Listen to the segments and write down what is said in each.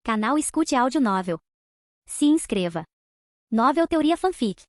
Canal Escute Áudio Novel. Se inscreva. Novel Teoria Fanfic.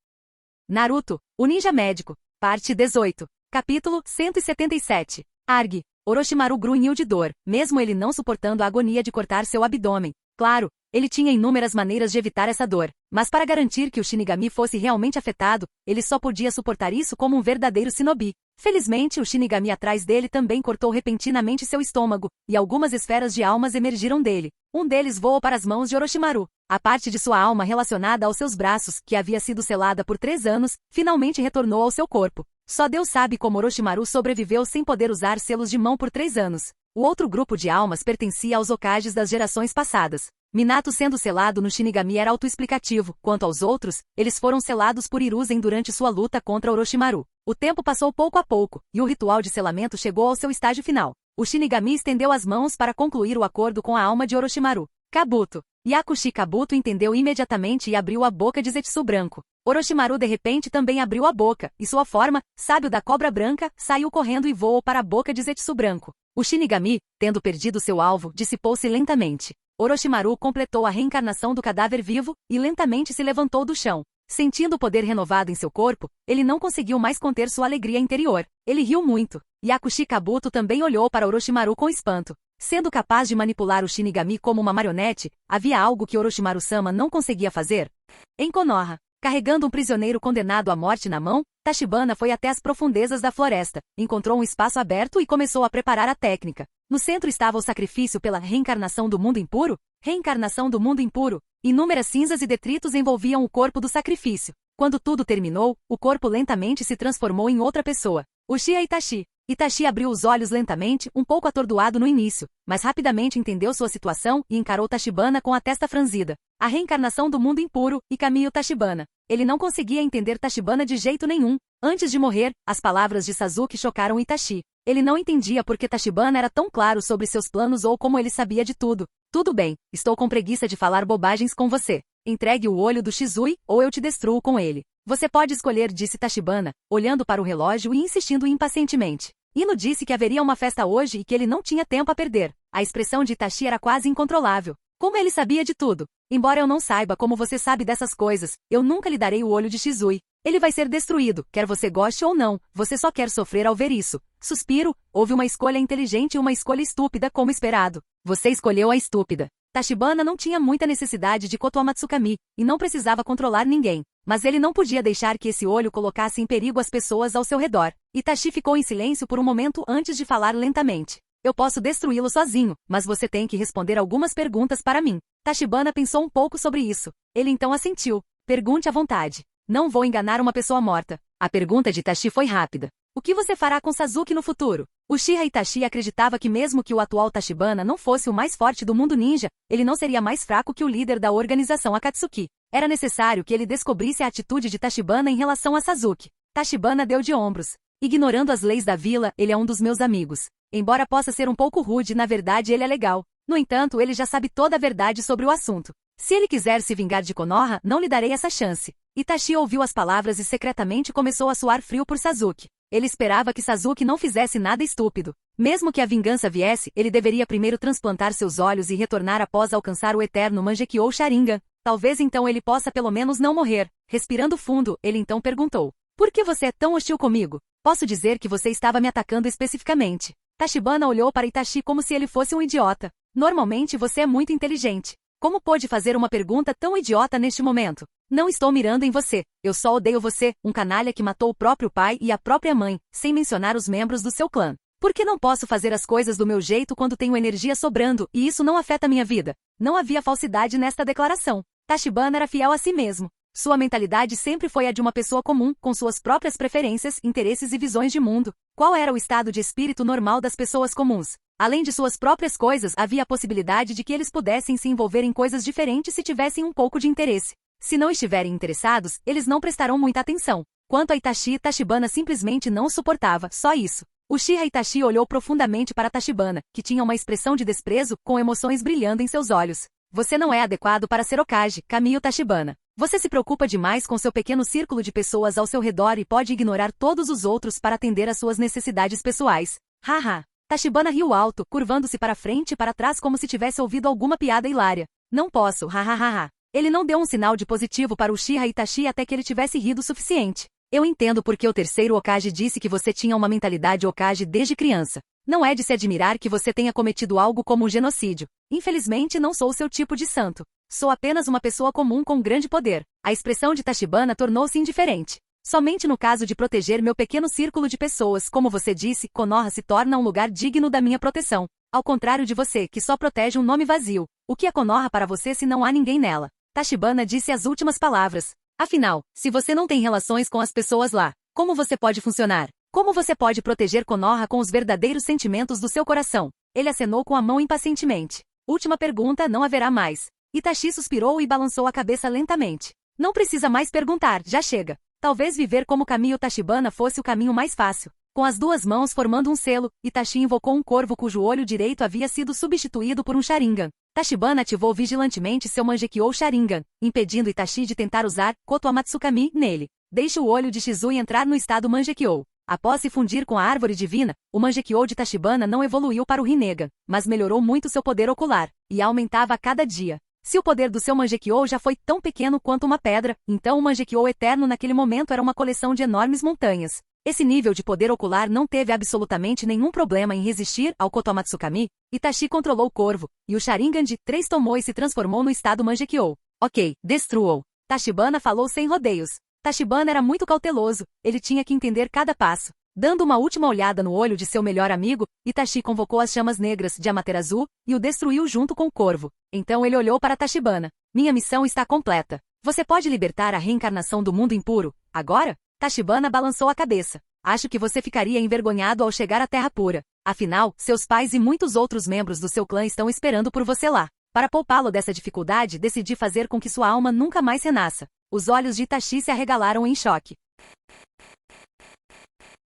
Naruto, o Ninja Médico, parte 18, capítulo 177. Arg. Orochimaru grunhiu de dor, mesmo ele não suportando a agonia de cortar seu abdômen. Claro, ele tinha inúmeras maneiras de evitar essa dor, mas para garantir que o Shinigami fosse realmente afetado, ele só podia suportar isso como um verdadeiro shinobi. Felizmente, o Shinigami atrás dele também cortou repentinamente seu estômago, e algumas esferas de almas emergiram dele. Um deles voou para as mãos de Orochimaru. A parte de sua alma relacionada aos seus braços, que havia sido selada por 3 anos, finalmente retornou ao seu corpo. Só Deus sabe como Orochimaru sobreviveu sem poder usar selos de mão por 3 anos. O outro grupo de almas pertencia aos Hokages das gerações passadas. Minato sendo selado no Shinigami era autoexplicativo. Quanto aos outros, eles foram selados por Hiruzen durante sua luta contra Orochimaru. O tempo passou pouco a pouco, e o ritual de selamento chegou ao seu estágio final. O Shinigami estendeu as mãos para concluir o acordo com a alma de Orochimaru. Kabuto. Yakushi Kabuto entendeu imediatamente e abriu a boca de Zetsu branco. Orochimaru de repente também abriu a boca, e sua forma, sábio da cobra branca, saiu correndo e voou para a boca de Zetsu branco. O Shinigami, tendo perdido seu alvo, dissipou-se lentamente. Orochimaru completou a reencarnação do cadáver vivo, e lentamente se levantou do chão. Sentindo o poder renovado em seu corpo, ele não conseguiu mais conter sua alegria interior. Ele riu muito. Yakushi Kabuto também olhou para Orochimaru com espanto. Sendo capaz de manipular o Shinigami como uma marionete, havia algo que Orochimaru-sama não conseguia fazer? Em Konoha, carregando um prisioneiro condenado à morte na mão, Tachibana foi até as profundezas da floresta, encontrou um espaço aberto e começou a preparar a técnica. No centro estava o sacrifício pela reencarnação do mundo impuro. Reencarnação do mundo impuro. Inúmeras cinzas e detritos envolviam o corpo do sacrifício. Quando tudo terminou, o corpo lentamente se transformou em outra pessoa. Uchiha Itachi. Itachi abriu os olhos lentamente, um pouco atordoado no início, mas rapidamente entendeu sua situação e encarou Tachibana com a testa franzida. A reencarnação do mundo impuro, e caminho Tachibana. Ele não conseguia entender Tachibana de jeito nenhum. Antes de morrer, as palavras de Sasuke chocaram Itachi. Ele não entendia por que Tachibana era tão claro sobre seus planos ou como ele sabia de tudo. Tudo bem, estou com preguiça de falar bobagens com você. Entregue o olho do Shizui, ou eu te destruo com ele. Você pode escolher, disse Tachibana, olhando para o relógio e insistindo impacientemente. Ino disse que haveria uma festa hoje e que ele não tinha tempo a perder. A expressão de Itachi era quase incontrolável. Como ele sabia de tudo? Embora eu não saiba como você sabe dessas coisas, eu nunca lhe darei o olho de Shizui. Ele vai ser destruído, quer você goste ou não, você só quer sofrer ao ver isso. Suspiro, houve uma escolha inteligente e uma escolha estúpida como esperado. Você escolheu a estúpida. Tachibana não tinha muita necessidade de Kotoa Matsukami, e não precisava controlar ninguém. Mas ele não podia deixar que esse olho colocasse em perigo as pessoas ao seu redor. Itachi ficou em silêncio por um momento antes de falar lentamente. Eu posso destruí-lo sozinho, mas você tem que responder algumas perguntas para mim. Tachibana pensou um pouco sobre isso. Ele então assentiu. Pergunte à vontade. Não vou enganar uma pessoa morta. A pergunta de Itachi foi rápida. O que você fará com Sasuke no futuro? Uchiha Itachi acreditava que mesmo que o atual Tachibana não fosse o mais forte do mundo ninja, ele não seria mais fraco que o líder da organização Akatsuki. Era necessário que ele descobrisse a atitude de Tachibana em relação a Sasuke. Tachibana deu de ombros. Ignorando as leis da vila, ele é um dos meus amigos. Embora possa ser um pouco rude, na verdade ele é legal. No entanto, ele já sabe toda a verdade sobre o assunto. Se ele quiser se vingar de Konoha, não lhe darei essa chance. Itachi ouviu as palavras e secretamente começou a suar frio por Sasuke. Ele esperava que Sasuke não fizesse nada estúpido. Mesmo que a vingança viesse, ele deveria primeiro transplantar seus olhos e retornar após alcançar o eterno Mangekyou Sharingan. Talvez então ele possa pelo menos não morrer. Respirando fundo, ele então perguntou. Por que você é tão hostil comigo? Posso dizer que você estava me atacando especificamente. Tachibana olhou para Itachi como se ele fosse um idiota. Normalmente você é muito inteligente. Como pôde fazer uma pergunta tão idiota neste momento? Não estou mirando em você. Eu só odeio você, um canalha que matou o próprio pai e a própria mãe, sem mencionar os membros do seu clã. Por que não posso fazer as coisas do meu jeito quando tenho energia sobrando e isso não afeta minha vida? Não havia falsidade nesta declaração. Tachibana era fiel a si mesmo. Sua mentalidade sempre foi a de uma pessoa comum, com suas próprias preferências, interesses e visões de mundo. Qual era o estado de espírito normal das pessoas comuns? Além de suas próprias coisas, havia a possibilidade de que eles pudessem se envolver em coisas diferentes se tivessem um pouco de interesse. Se não estiverem interessados, eles não prestarão muita atenção. Quanto a Itachi, Tachibana simplesmente não o suportava, só isso. Uchiha Itachi olhou profundamente para Tachibana, que tinha uma expressão de desprezo, com emoções brilhando em seus olhos. Você não é adequado para ser Hokage, caminho Tachibana. Você se preocupa demais com seu pequeno círculo de pessoas ao seu redor e pode ignorar todos os outros para atender às suas necessidades pessoais. Haha. Tachibana riu alto, curvando-se para frente e para trás como se tivesse ouvido alguma piada hilária. Não posso, hahaha. Ele não deu um sinal de positivo para Uchiha Itachi até que ele tivesse rido o suficiente. Eu entendo porque o terceiro Hokage disse que você tinha uma mentalidade Hokage desde criança. Não é de se admirar que você tenha cometido algo como um genocídio. Infelizmente não sou o seu tipo de santo. Sou apenas uma pessoa comum com grande poder. A expressão de Tachibana tornou-se indiferente. Somente no caso de proteger meu pequeno círculo de pessoas, como você disse, Konoha se torna um lugar digno da minha proteção. Ao contrário de você, que só protege um nome vazio. O que é Konoha para você se não há ninguém nela? Tachibana disse as últimas palavras. Afinal, se você não tem relações com as pessoas lá, como você pode funcionar? Como você pode proteger Konoha com os verdadeiros sentimentos do seu coração? Ele acenou com a mão impacientemente. Última pergunta, não haverá mais. Itachi suspirou e balançou a cabeça lentamente. Não precisa mais perguntar, já chega. Talvez viver como Kamiyo Tachibana fosse o caminho mais fácil. Com as duas mãos formando um selo, Itachi invocou um corvo cujo olho direito havia sido substituído por um Sharingan. Tachibana ativou vigilantemente seu Mangekyou Sharingan, impedindo Itachi de tentar usar Koto Amatsukami nele. Deixe o olho de Shizui entrar no estado Mangekyou. Após se fundir com a árvore divina, o Mangekyou de Tachibana não evoluiu para o Rinnegan, mas melhorou muito seu poder ocular, e aumentava a cada dia. Se o poder do seu Mangekyou já foi tão pequeno quanto uma pedra, então o Mangekyou eterno naquele momento era uma coleção de enormes montanhas. Esse nível de poder ocular não teve absolutamente nenhum problema em resistir ao Koto Amatsukami. Itachi controlou o corvo, e o Sharingan de 3 tomou e se transformou no estado Mangekyou. Ok, destrua-o. Tachibana falou sem rodeios. Tachibana era muito cauteloso, ele tinha que entender cada passo. Dando uma última olhada no olho de seu melhor amigo, Itachi convocou as chamas negras de Amaterasu e o destruiu junto com o corvo. Então ele olhou para Tachibana. Minha missão está completa. Você pode libertar a reencarnação do mundo impuro, agora? Tachibana balançou a cabeça. Acho que você ficaria envergonhado ao chegar à Terra Pura. Afinal, seus pais e muitos outros membros do seu clã estão esperando por você lá. Para poupá-lo dessa dificuldade, decidi fazer com que sua alma nunca mais renasça. Os olhos de Itachi se arregalaram em choque.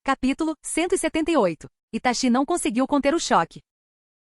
Capítulo 178. Itachi não conseguiu conter o choque.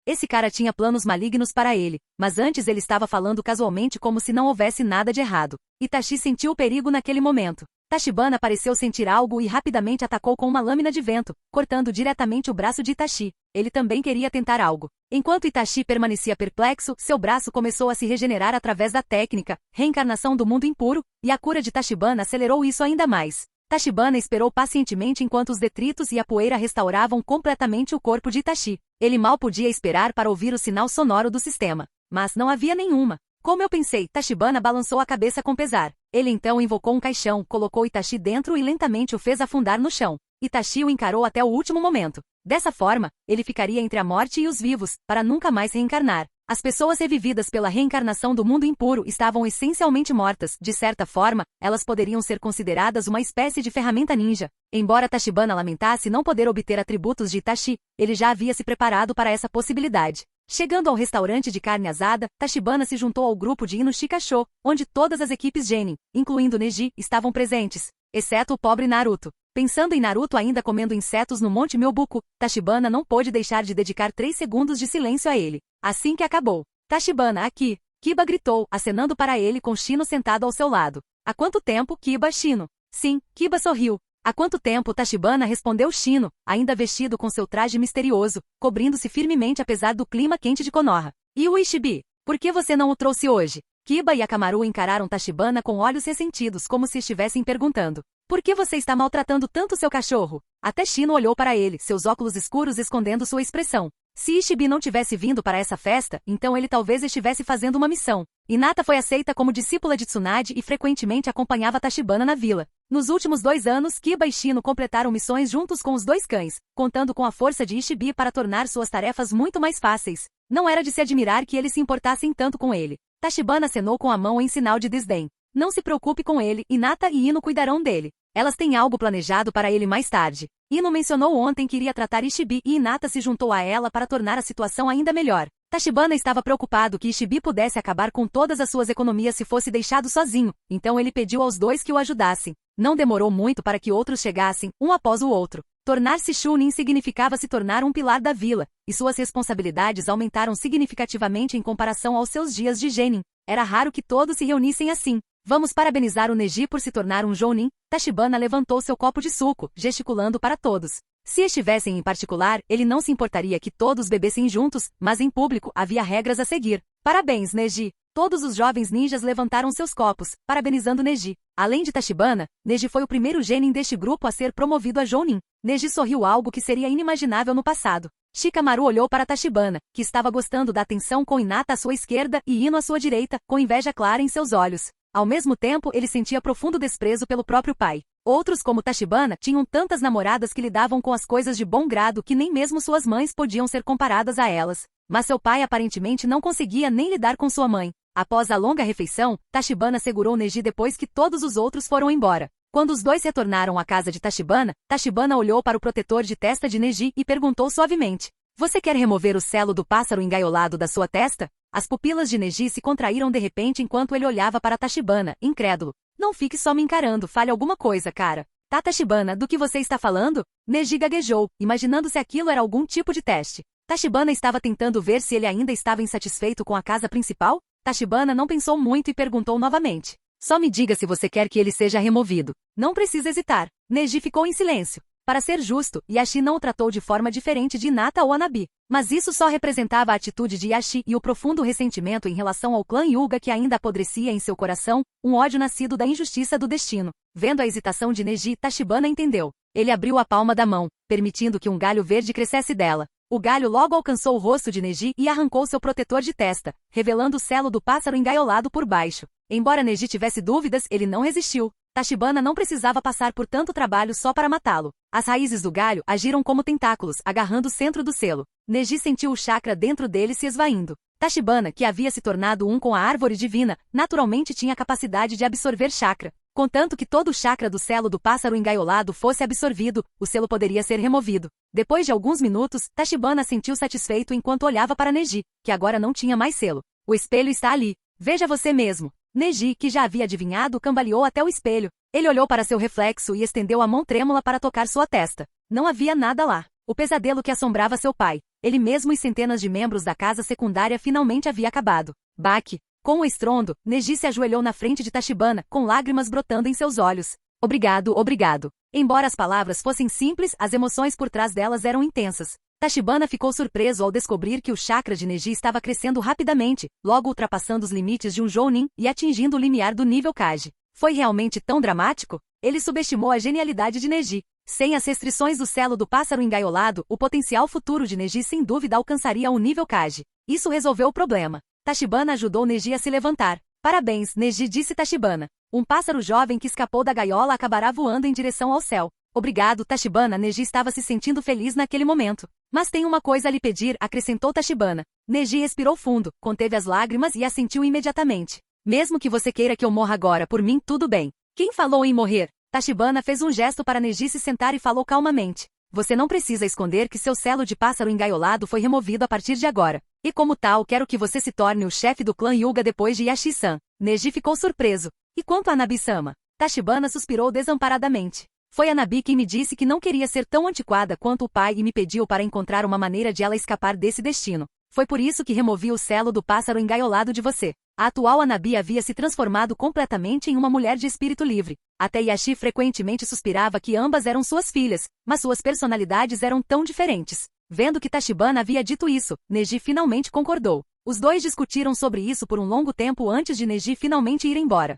Esse cara tinha planos malignos para ele, mas antes ele estava falando casualmente como se não houvesse nada de errado. Itachi sentiu o perigo naquele momento. Tachibana pareceu sentir algo e rapidamente atacou com uma lâmina de vento, cortando diretamente o braço de Itachi. Ele também queria tentar algo. Enquanto Itachi permanecia perplexo, seu braço começou a se regenerar através da técnica, reencarnação do mundo impuro, e a cura de Tachibana acelerou isso ainda mais. Tachibana esperou pacientemente enquanto os detritos e a poeira restauravam completamente o corpo de Itachi. Ele mal podia esperar para ouvir o sinal sonoro do sistema. Mas não havia nenhuma. Como eu pensei, Tachibana balançou a cabeça com pesar. Ele então invocou um caixão, colocou Itachi dentro e lentamente o fez afundar no chão. Itachi o encarou até o último momento. Dessa forma, ele ficaria entre a morte e os vivos, para nunca mais reencarnar. As pessoas revividas pela reencarnação do mundo impuro estavam essencialmente mortas. De certa forma, elas poderiam ser consideradas uma espécie de ferramenta ninja. Embora Tachibana lamentasse não poder obter atributos de Itachi, ele já havia se preparado para essa possibilidade. Chegando ao restaurante de carne assada, Tachibana se juntou ao grupo de Inushika-sho, onde todas as equipes Genin, incluindo Neji, estavam presentes, exceto o pobre Naruto. Pensando em Naruto ainda comendo insetos no Monte Myobuku, Tachibana não pôde deixar de dedicar 3 segundos de silêncio a ele. Assim que acabou. Tachibana, aqui! Kiba gritou, acenando para ele com Shino sentado ao seu lado. Há quanto tempo, Kiba, Shino? Sim, Kiba sorriu. Há quanto tempo, Tachibana respondeu Shino, ainda vestido com seu traje misterioso, cobrindo-se firmemente apesar do clima quente de Konoha. E o Ishibi? Por que você não o trouxe hoje? Kiba e Akamaru encararam Tachibana com olhos ressentidos como se estivessem perguntando. Por que você está maltratando tanto seu cachorro? Até Shino olhou para ele, seus óculos escuros escondendo sua expressão. Se Ishibi não tivesse vindo para essa festa, então ele talvez estivesse fazendo uma missão. Hinata foi aceita como discípula de Tsunade e frequentemente acompanhava Tachibana na vila. Nos últimos 2 anos, Kiba e Shino completaram missões juntos com os 2 cães, contando com a força de Ishibi para tornar suas tarefas muito mais fáceis. Não era de se admirar que eles se importassem tanto com ele. Tachibana acenou com a mão em sinal de desdém. Não se preocupe com ele, Hinata e Ino cuidarão dele. Elas têm algo planejado para ele mais tarde. Ino mencionou ontem que iria tratar Ishibi e Hinata se juntou a ela para tornar a situação ainda melhor. Tachibana estava preocupado que Ishibi pudesse acabar com todas as suas economias se fosse deixado sozinho, então ele pediu aos 2 que o ajudassem. Não demorou muito para que outros chegassem, um após o outro. Tornar-se Chunin significava se tornar um pilar da vila, e suas responsabilidades aumentaram significativamente em comparação aos seus dias de Genin. Era raro que todos se reunissem assim. Vamos parabenizar o Neji por se tornar um Jounin. Tachibana levantou seu copo de suco, gesticulando para todos. Se estivessem em particular, ele não se importaria que todos bebessem juntos, mas em público havia regras a seguir. Parabéns, Neji. Todos os jovens ninjas levantaram seus copos, parabenizando Neji. Além de Tachibana, Neji foi o primeiro genin deste grupo a ser promovido a Jounin. Neji sorriu, algo que seria inimaginável no passado. Shikamaru olhou para Tachibana, que estava gostando da atenção com Hinata à sua esquerda e Ino à sua direita, com inveja clara em seus olhos. Ao mesmo tempo, ele sentia profundo desprezo pelo próprio pai. Outros, como Tachibana, tinham tantas namoradas que lidavam com as coisas de bom grado que nem mesmo suas mães podiam ser comparadas a elas. Mas seu pai aparentemente não conseguia nem lidar com sua mãe. Após a longa refeição, Tachibana segurou Neji depois que todos os outros foram embora. Quando os dois retornaram à casa de Tachibana, Tachibana olhou para o protetor de testa de Neji e perguntou suavemente: "Você quer remover o selo do pássaro engaiolado da sua testa?" As pupilas de Neji se contraíram de repente enquanto ele olhava para Tachibana, incrédulo. "Não fique só me encarando, fale alguma coisa, cara." "Tá, Tachibana, do que você está falando?" Neji gaguejou, imaginando se aquilo era algum tipo de teste. Tachibana estava tentando ver se ele ainda estava insatisfeito com a casa principal? Tachibana não pensou muito e perguntou novamente: "Só me diga se você quer que ele seja removido. Não precisa hesitar." Neji ficou em silêncio. Para ser justo, Yashi não o tratou de forma diferente de Hinata ou Anabi. Mas isso só representava a atitude de Yashi e o profundo ressentimento em relação ao clã Hyuga que ainda apodrecia em seu coração, um ódio nascido da injustiça do destino. Vendo a hesitação de Neji, Tachibana entendeu. Ele abriu a palma da mão, permitindo que um galho verde crescesse dela. O galho logo alcançou o rosto de Neji e arrancou seu protetor de testa, revelando o selo do pássaro engaiolado por baixo. Embora Neji tivesse dúvidas, ele não resistiu. Tachibana não precisava passar por tanto trabalho só para matá-lo. As raízes do galho agiram como tentáculos, agarrando o centro do selo. Neji sentiu o chakra dentro dele se esvaindo. Tachibana, que havia se tornado um com a árvore divina, naturalmente tinha a capacidade de absorver chakra. Contanto que todo o chakra do selo do pássaro engaiolado fosse absorvido, o selo poderia ser removido. Depois de alguns minutos, Tachibana sentiu satisfeito enquanto olhava para Neji, que agora não tinha mais selo. "O espelho está ali. Veja você mesmo." Neji, que já havia adivinhado, cambaleou até o espelho. Ele olhou para seu reflexo e estendeu a mão trêmula para tocar sua testa. Não havia nada lá. O pesadelo que assombrava seu pai, ele mesmo e centenas de membros da casa secundária finalmente havia acabado. Baque. Com um estrondo, Neji se ajoelhou na frente de Tachibana, com lágrimas brotando em seus olhos. "Obrigado, obrigado." Embora as palavras fossem simples, as emoções por trás delas eram intensas. Tachibana ficou surpreso ao descobrir que o chakra de Neji estava crescendo rapidamente, logo ultrapassando os limites de um Jounin e atingindo o limiar do nível Kage. Foi realmente tão dramático? Ele subestimou a genialidade de Neji. Sem as restrições do selo do pássaro engaiolado, o potencial futuro de Neji sem dúvida alcançaria o nível Kage. Isso resolveu o problema. Tachibana ajudou Neji a se levantar. "Parabéns, Neji", disse Tachibana. "Um pássaro jovem que escapou da gaiola acabará voando em direção ao céu." "Obrigado, Tachibana." Neji estava se sentindo feliz naquele momento. "Mas tem uma coisa a lhe pedir", acrescentou Tachibana. Neji respirou fundo, conteve as lágrimas e assentiu imediatamente. "Mesmo que você queira que eu morra agora por mim, tudo bem." "Quem falou em morrer?" Tachibana fez um gesto para Neji se sentar e falou calmamente. "Você não precisa esconder que seu selo de pássaro engaiolado foi removido a partir de agora. E como tal, quero que você se torne o chefe do clã Hyuga depois de Yashi-san." Neji ficou surpreso. "E quanto a Anabi-sama?" Tachibana suspirou desamparadamente. "Foi Anabi quem me disse que não queria ser tão antiquada quanto o pai e me pediu para encontrar uma maneira de ela escapar desse destino. Foi por isso que removi o selo do pássaro engaiolado de você." A atual Anabi havia se transformado completamente em uma mulher de espírito livre. Até Yashi frequentemente suspirava que ambas eram suas filhas, mas suas personalidades eram tão diferentes. Vendo que Tachibana havia dito isso, Neji finalmente concordou. Os dois discutiram sobre isso por um longo tempo antes de Neji finalmente ir embora.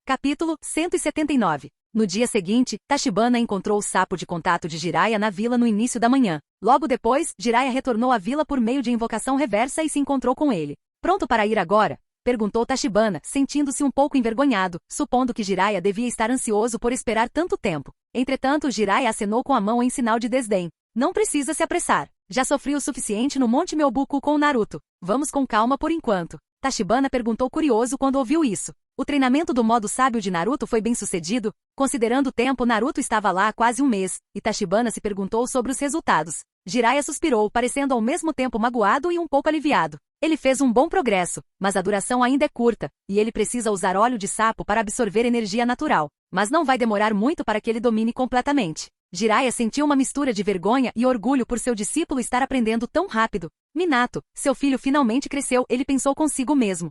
Capítulo 179. No dia seguinte, Tachibana encontrou o sapo de contato de Jiraiya na vila no início da manhã. Logo depois, Jiraiya retornou à vila por meio de invocação reversa e se encontrou com ele. "Pronto para ir agora?" perguntou Tachibana, sentindo-se um pouco envergonhado, supondo que Jiraiya devia estar ansioso por esperar tanto tempo. Entretanto, Jiraiya acenou com a mão em sinal de desdém. "Não precisa se apressar. Já sofri o suficiente no Monte Myobuku com o Naruto. Vamos com calma por enquanto." Tachibana perguntou curioso quando ouviu isso. O treinamento do modo sábio de Naruto foi bem sucedido? Considerando o tempo, Naruto estava lá há quase um mês, e Tachibana se perguntou sobre os resultados. Jiraiya suspirou, parecendo ao mesmo tempo magoado e um pouco aliviado. Ele fez um bom progresso, mas a duração ainda é curta, e ele precisa usar óleo de sapo para absorver energia natural. Mas não vai demorar muito para que ele domine completamente. Jiraiya sentiu uma mistura de vergonha e orgulho por seu discípulo estar aprendendo tão rápido. Minato, seu filho finalmente cresceu, ele pensou consigo mesmo.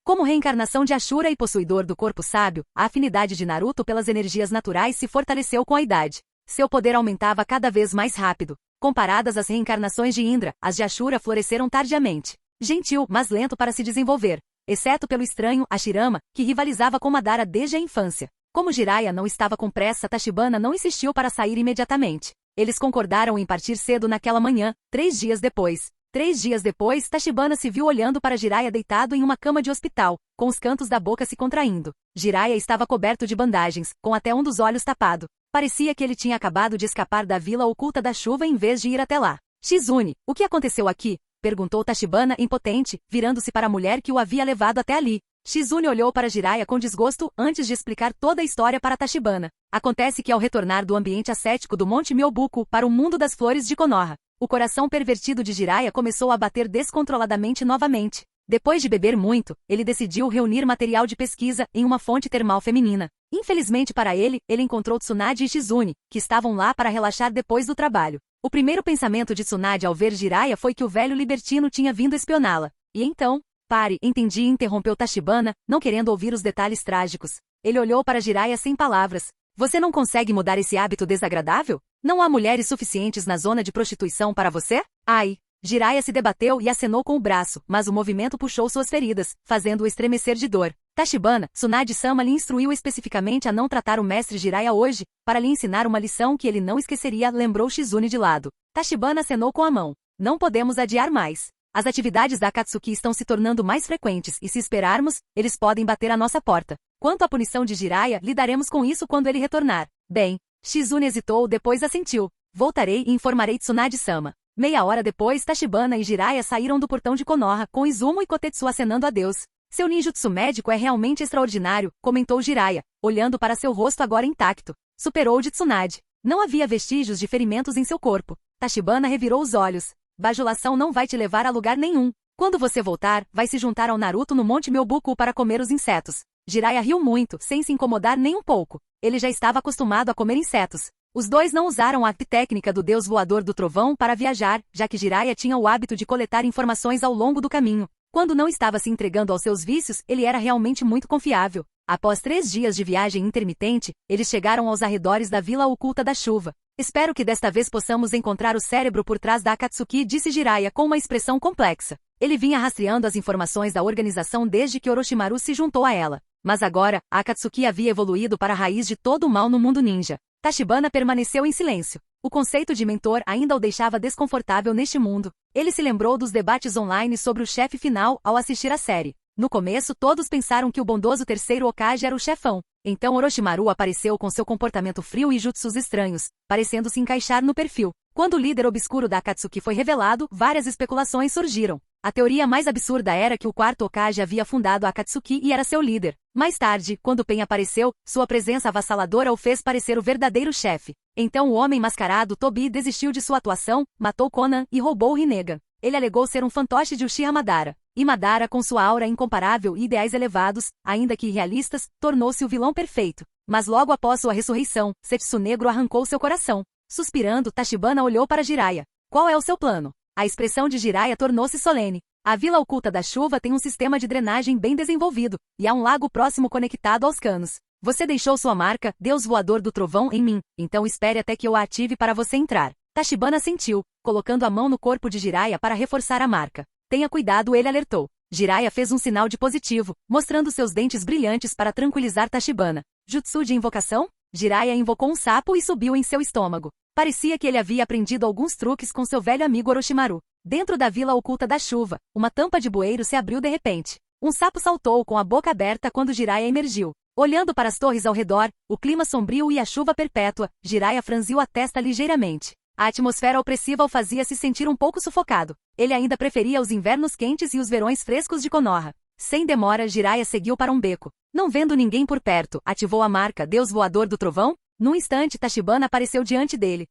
Como reencarnação de Ashura e possuidor do corpo sábio, a afinidade de Naruto pelas energias naturais se fortaleceu com a idade. Seu poder aumentava cada vez mais rápido. Comparadas às reencarnações de Indra, as de Ashura floresceram tardiamente. gentil, mas lento para se desenvolver. Exceto pelo estranho Hashirama, que rivalizava com Madara desde a infância. Como Jiraiya não estava com pressa, Tachibana não insistiu para sair imediatamente. Eles concordaram em partir cedo naquela manhã, 3 dias depois. 3 dias depois, Tachibana se viu olhando para Jiraiya deitado em uma cama de hospital, com os cantos da boca se contraindo. Jiraiya estava coberto de bandagens, com até um dos olhos tapado. Parecia que ele tinha acabado de escapar da vila oculta da chuva em vez de ir até lá. Shizune, o que aconteceu aqui? Perguntou Tachibana impotente, virando-se para a mulher que o havia levado até ali. Shizune olhou para Jiraiya com desgosto antes de explicar toda a história para Tachibana. Acontece que ao retornar do ambiente ascético do Monte Myobuku para o mundo das flores de Konoha, o coração pervertido de Jiraiya começou a bater descontroladamente novamente. Depois de beber muito, ele decidiu reunir material de pesquisa em uma fonte termal feminina. Infelizmente para ele, ele encontrou Tsunade e Shizune, que estavam lá para relaxar depois do trabalho. O primeiro pensamento de Tsunade ao ver Jiraiya foi que o velho libertino tinha vindo espioná-la. E então, pare, entendi, interrompeu Tachibana, não querendo ouvir os detalhes trágicos. Ele olhou para Jiraiya sem palavras. Você não consegue mudar esse hábito desagradável? Não há mulheres suficientes na zona de prostituição para você? Ai! Jiraiya se debateu e acenou com o braço, mas o movimento puxou suas feridas, fazendo-o estremecer de dor. Tachibana, Tsunade-sama lhe instruiu especificamente a não tratar o mestre Jiraiya hoje, para lhe ensinar uma lição que ele não esqueceria, lembrou Shizune de lado. Tachibana acenou com a mão. Não podemos adiar mais. As atividades da Akatsuki estão se tornando mais frequentes e se esperarmos, eles podem bater à nossa porta. Quanto à punição de Jiraiya, lidaremos com isso quando ele retornar. Bem, Shizune hesitou, depois assentiu. Voltarei e informarei Tsunade-sama. Meia hora depois, Tachibana e Jiraiya saíram do portão de Konoha, com Izumo e Kotetsu acenando adeus. Seu ninjutsu médico é realmente extraordinário, comentou Jiraiya, olhando para seu rosto agora intacto. Superou o de Tsunade. Não havia vestígios de ferimentos em seu corpo. Tachibana revirou os olhos. Bajulação não vai te levar a lugar nenhum. Quando você voltar, vai se juntar ao Naruto no Monte Myobuku para comer os insetos. Jiraiya riu muito, sem se incomodar nem um pouco. Ele já estava acostumado a comer insetos. Os dois não usaram a técnica do deus voador do trovão para viajar, já que Jiraiya tinha o hábito de coletar informações ao longo do caminho. Quando não estava se entregando aos seus vícios, ele era realmente muito confiável. Após 3 dias de viagem intermitente, eles chegaram aos arredores da Vila Oculta da Chuva. Espero que desta vez possamos encontrar o cérebro por trás da Akatsuki, disse Jiraiya com uma expressão complexa. Ele vinha rastreando as informações da organização desde que Orochimaru se juntou a ela. Mas agora, a Akatsuki havia evoluído para a raiz de todo o mal no mundo ninja. Tachibana permaneceu em silêncio. O conceito de mentor ainda o deixava desconfortável neste mundo. Ele se lembrou dos debates online sobre o chefe final ao assistir a série. No começo todos pensaram que o bondoso terceiro Hokage era o chefão. Então Orochimaru apareceu com seu comportamento frio e jutsus estranhos, parecendo se encaixar no perfil. Quando o líder obscuro da Akatsuki foi revelado, várias especulações surgiram. A teoria mais absurda era que o quarto Hokage havia fundado a Akatsuki e era seu líder. Mais tarde, quando Pen apareceu, sua presença avassaladora o fez parecer o verdadeiro chefe. Então o homem mascarado Tobi desistiu de sua atuação, matou Conan e roubou Rinnegan. Ele alegou ser um fantoche de Uchiha Madara. E Madara, com sua aura incomparável e ideais elevados, ainda que irrealistas, tornou-se o vilão perfeito. Mas logo após sua ressurreição, Setsu Negro arrancou seu coração. Suspirando, Tachibana olhou para Jiraiya. Qual é o seu plano? A expressão de Jiraiya tornou-se solene. A Vila Oculta da Chuva tem um sistema de drenagem bem desenvolvido, e há um lago próximo conectado aos canos. Você deixou sua marca, Deus Voador do Trovão, em mim, então espere até que eu a ative para você entrar. Tachibana sentiu, colocando a mão no corpo de Jiraiya para reforçar a marca. Tenha cuidado, ele alertou. Jiraiya fez um sinal de positivo, mostrando seus dentes brilhantes para tranquilizar Tachibana. Jutsu de invocação? Jiraiya invocou um sapo e subiu em seu estômago. Parecia que ele havia aprendido alguns truques com seu velho amigo Orochimaru. Dentro da Vila Oculta da Chuva, uma tampa de bueiro se abriu de repente. Um sapo saltou com a boca aberta quando Jiraiya emergiu. Olhando para as torres ao redor, o clima sombrio e a chuva perpétua, Jiraiya franziu a testa ligeiramente. A atmosfera opressiva o fazia se sentir um pouco sufocado. Ele ainda preferia os invernos quentes e os verões frescos de Konoha. Sem demora, Jiraiya seguiu para um beco. Não vendo ninguém por perto, ativou a marca Deus Voador do Trovão. Num instante, Tachibana apareceu diante dele.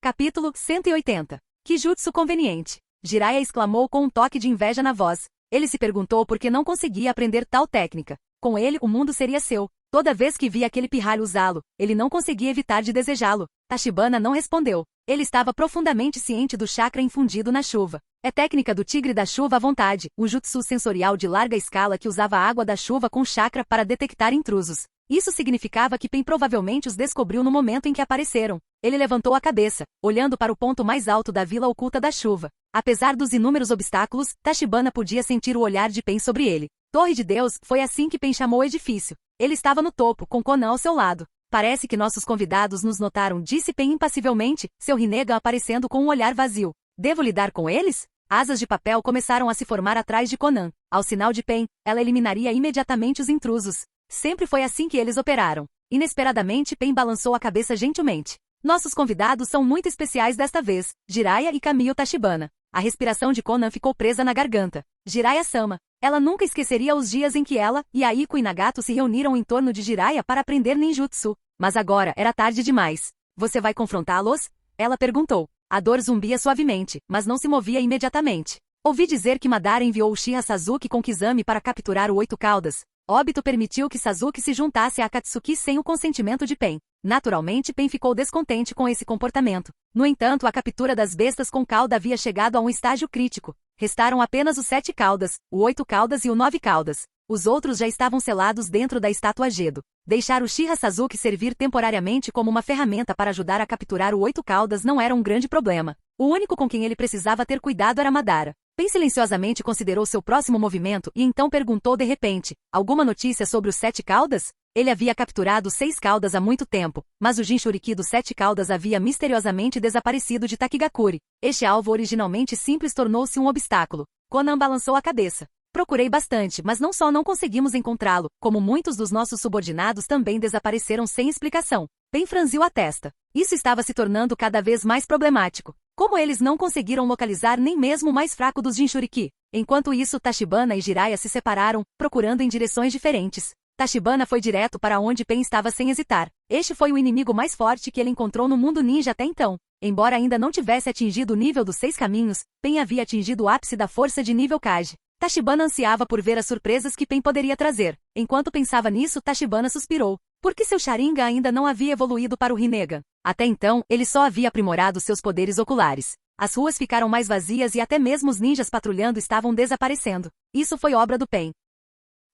Capítulo 180. Que jutsu conveniente! Jiraiya exclamou com um toque de inveja na voz. Ele se perguntou por que não conseguia aprender tal técnica. Com ele, o mundo seria seu. Toda vez que via aquele pirralho usá-lo, ele não conseguia evitar de desejá-lo. Tachibana não respondeu. Ele estava profundamente ciente do chakra infundido na chuva. É técnica do Tigre da Chuva à vontade, um jutsu sensorial de larga escala que usava a água da chuva com chakra para detectar intrusos. Isso significava que Pen provavelmente os descobriu no momento em que apareceram. Ele levantou a cabeça, olhando para o ponto mais alto da vila oculta da chuva. Apesar dos inúmeros obstáculos, Tachibana podia sentir o olhar de Pen sobre ele. Torre de Deus, foi assim que Pen chamou o edifício. Ele estava no topo, com Conan ao seu lado. Parece que nossos convidados nos notaram, disse Pen impassivelmente, seu Rinnegan aparecendo com um olhar vazio. Devo lidar com eles? Asas de papel começaram a se formar atrás de Conan. Ao sinal de Pen, ela eliminaria imediatamente os intrusos. Sempre foi assim que eles operaram. Inesperadamente, Pen balançou a cabeça gentilmente. Nossos convidados são muito especiais desta vez, Jiraiya e Kamio Tachibana. A respiração de Conan ficou presa na garganta. Jiraiya-sama. Ela nunca esqueceria os dias em que ela e Aiko e Nagato se reuniram em torno de Jiraiya para aprender ninjutsu. Mas agora era tarde demais. Você vai confrontá-los? Ela perguntou. A dor zumbia suavemente, mas não se movia imediatamente. Ouvi dizer que Madara enviou Uchiha Sasuke com Kizami para capturar o Oito Caudas. Obito permitiu que Sasuke se juntasse a Akatsuki sem o consentimento de Pen. Naturalmente, Pen ficou descontente com esse comportamento. No entanto, a captura das bestas com cauda havia chegado a um estágio crítico. Restaram apenas os 7 caudas, o 8 caudas e o 9 caudas. Os outros já estavam selados dentro da estátua Gedo. Deixar Uchiha Sasuke servir temporariamente como uma ferramenta para ajudar a capturar o 8 caudas não era um grande problema. O único com quem ele precisava ter cuidado era Madara. Pen silenciosamente considerou seu próximo movimento e então perguntou de repente, alguma notícia sobre os 7 caudas? Ele havia capturado 6 caudas há muito tempo, mas o Jinchuriki dos 7 caudas havia misteriosamente desaparecido de Takigakure. Este alvo originalmente simples tornou-se um obstáculo. Conan balançou a cabeça. Procurei bastante, mas não só não conseguimos encontrá-lo, como muitos dos nossos subordinados também desapareceram sem explicação. Pen franziu a testa. Isso estava se tornando cada vez mais problemático. Como eles não conseguiram localizar nem mesmo o mais fraco dos Jinchuriki? Enquanto isso, Tachibana e Jiraiya se separaram, procurando em direções diferentes. Tachibana foi direto para onde Pen estava sem hesitar. Este foi o inimigo mais forte que ele encontrou no mundo ninja até então. Embora ainda não tivesse atingido o nível dos 6 caminhos, Pen havia atingido o ápice da força de nível Kage. Tachibana ansiava por ver as surpresas que Pen poderia trazer. Enquanto pensava nisso, Tachibana suspirou. Por que seu Sharingan ainda não havia evoluído para o Rinnegan? Até então, ele só havia aprimorado seus poderes oculares. As ruas ficaram mais vazias e até mesmo os ninjas patrulhando estavam desaparecendo. Isso foi obra do Pen.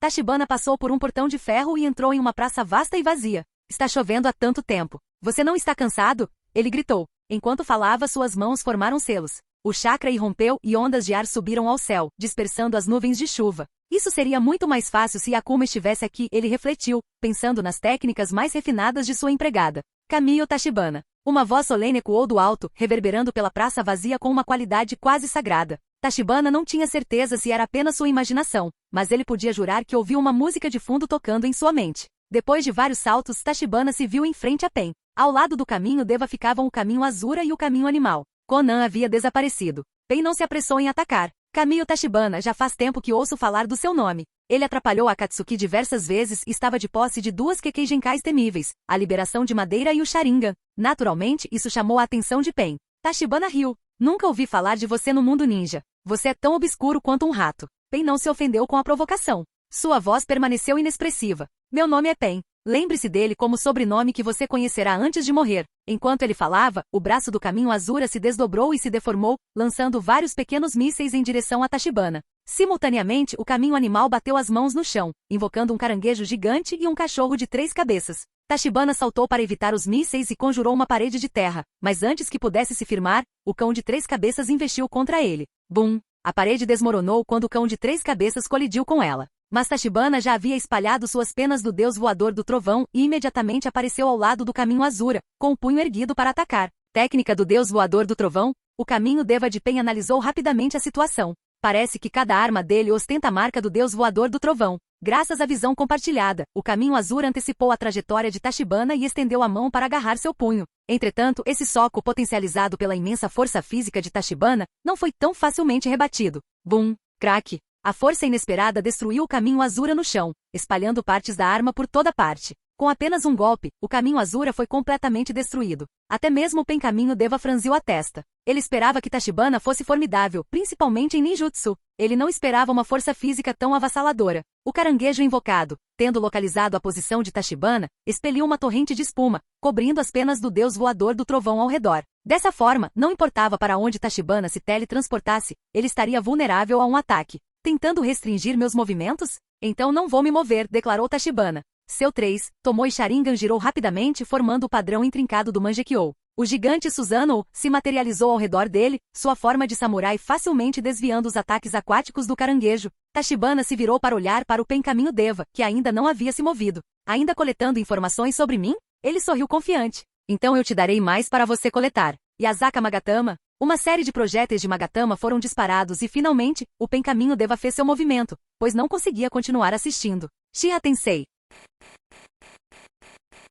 Tachibana passou por um portão de ferro e entrou em uma praça vasta e vazia. Está chovendo há tanto tempo. Você não está cansado? Ele gritou. Enquanto falava, suas mãos formaram selos. O chakra irrompeu e ondas de ar subiram ao céu, dispersando as nuvens de chuva. Isso seria muito mais fácil se Akuma estivesse aqui, ele refletiu, pensando nas técnicas mais refinadas de sua empregada. Kamio Tachibana. Uma voz solene ecoou do alto, reverberando pela praça vazia com uma qualidade quase sagrada. Tachibana não tinha certeza se era apenas sua imaginação, mas ele podia jurar que ouviu uma música de fundo tocando em sua mente. Depois de vários saltos, Tachibana se viu em frente a Pen. Ao lado do caminho Deva ficavam o caminho Azura e o caminho Animal. Conan havia desaparecido. Pen não se apressou em atacar. Kamio Tachibana, já faz tempo que ouço falar do seu nome. Ele atrapalhou Akatsuki diversas vezes e estava de posse de 2 Kekkei temíveis, a liberação de madeira e o Sharingan. Naturalmente, isso chamou a atenção de Pen. Tachibana riu. Nunca ouvi falar de você no mundo ninja. Você é tão obscuro quanto um rato. Pen não se ofendeu com a provocação. Sua voz permaneceu inexpressiva. Meu nome é Pen. Lembre-se dele como sobrenome que você conhecerá antes de morrer. Enquanto ele falava, o braço do caminho Azura se desdobrou e se deformou, lançando vários pequenos mísseis em direção a Tachibana. Simultaneamente, o caminho animal bateu as mãos no chão, invocando um caranguejo gigante e um cachorro de 3 cabeças. Tachibana saltou para evitar os mísseis e conjurou uma parede de terra, mas antes que pudesse se firmar, o cão de 3 cabeças investiu contra ele. Bum! A parede desmoronou quando o cão de 3 cabeças colidiu com ela. Mas Tachibana já havia espalhado suas penas do deus voador do trovão e imediatamente apareceu ao lado do caminho Azura, com o punho erguido para atacar. Técnica do deus voador do trovão? O caminho Deva de Pen analisou rapidamente a situação. Parece que cada arma dele ostenta a marca do deus voador do trovão. Graças à visão compartilhada, o caminho Azura antecipou a trajetória de Tachibana e estendeu a mão para agarrar seu punho. Entretanto, esse soco potencializado pela imensa força física de Tachibana não foi tão facilmente rebatido. Bum! Craque! A força inesperada destruiu o caminho Azura no chão, espalhando partes da arma por toda parte. Com apenas um golpe, o caminho Azura foi completamente destruído. Até mesmo o Pen-caminho Deva franziu a testa. Ele esperava que Tachibana fosse formidável, principalmente em ninjutsu. Ele não esperava uma força física tão avassaladora. O caranguejo invocado, tendo localizado a posição de Tachibana, expeliu uma torrente de espuma, cobrindo as penas do deus voador do trovão ao redor. Dessa forma, não importava para onde Tachibana se teletransportasse, ele estaria vulnerável a um ataque. Tentando restringir meus movimentos? Então não vou me mover, declarou Tachibana. Seu 3, Tomoe Sharingan girou rapidamente formando o padrão intrincado do Mangekyou. O gigante Susanoo se materializou ao redor dele, sua forma de samurai facilmente desviando os ataques aquáticos do caranguejo. Tachibana se virou para olhar para o Pencaminho Deva, que ainda não havia se movido. Ainda coletando informações sobre mim? Ele sorriu confiante. Então eu te darei mais para você coletar. Yasaka Magatama? Uma série de projéteis de Magatama foram disparados e finalmente, o Pencaminho Deva fez seu movimento, pois não conseguia continuar assistindo. Shiha Tensei.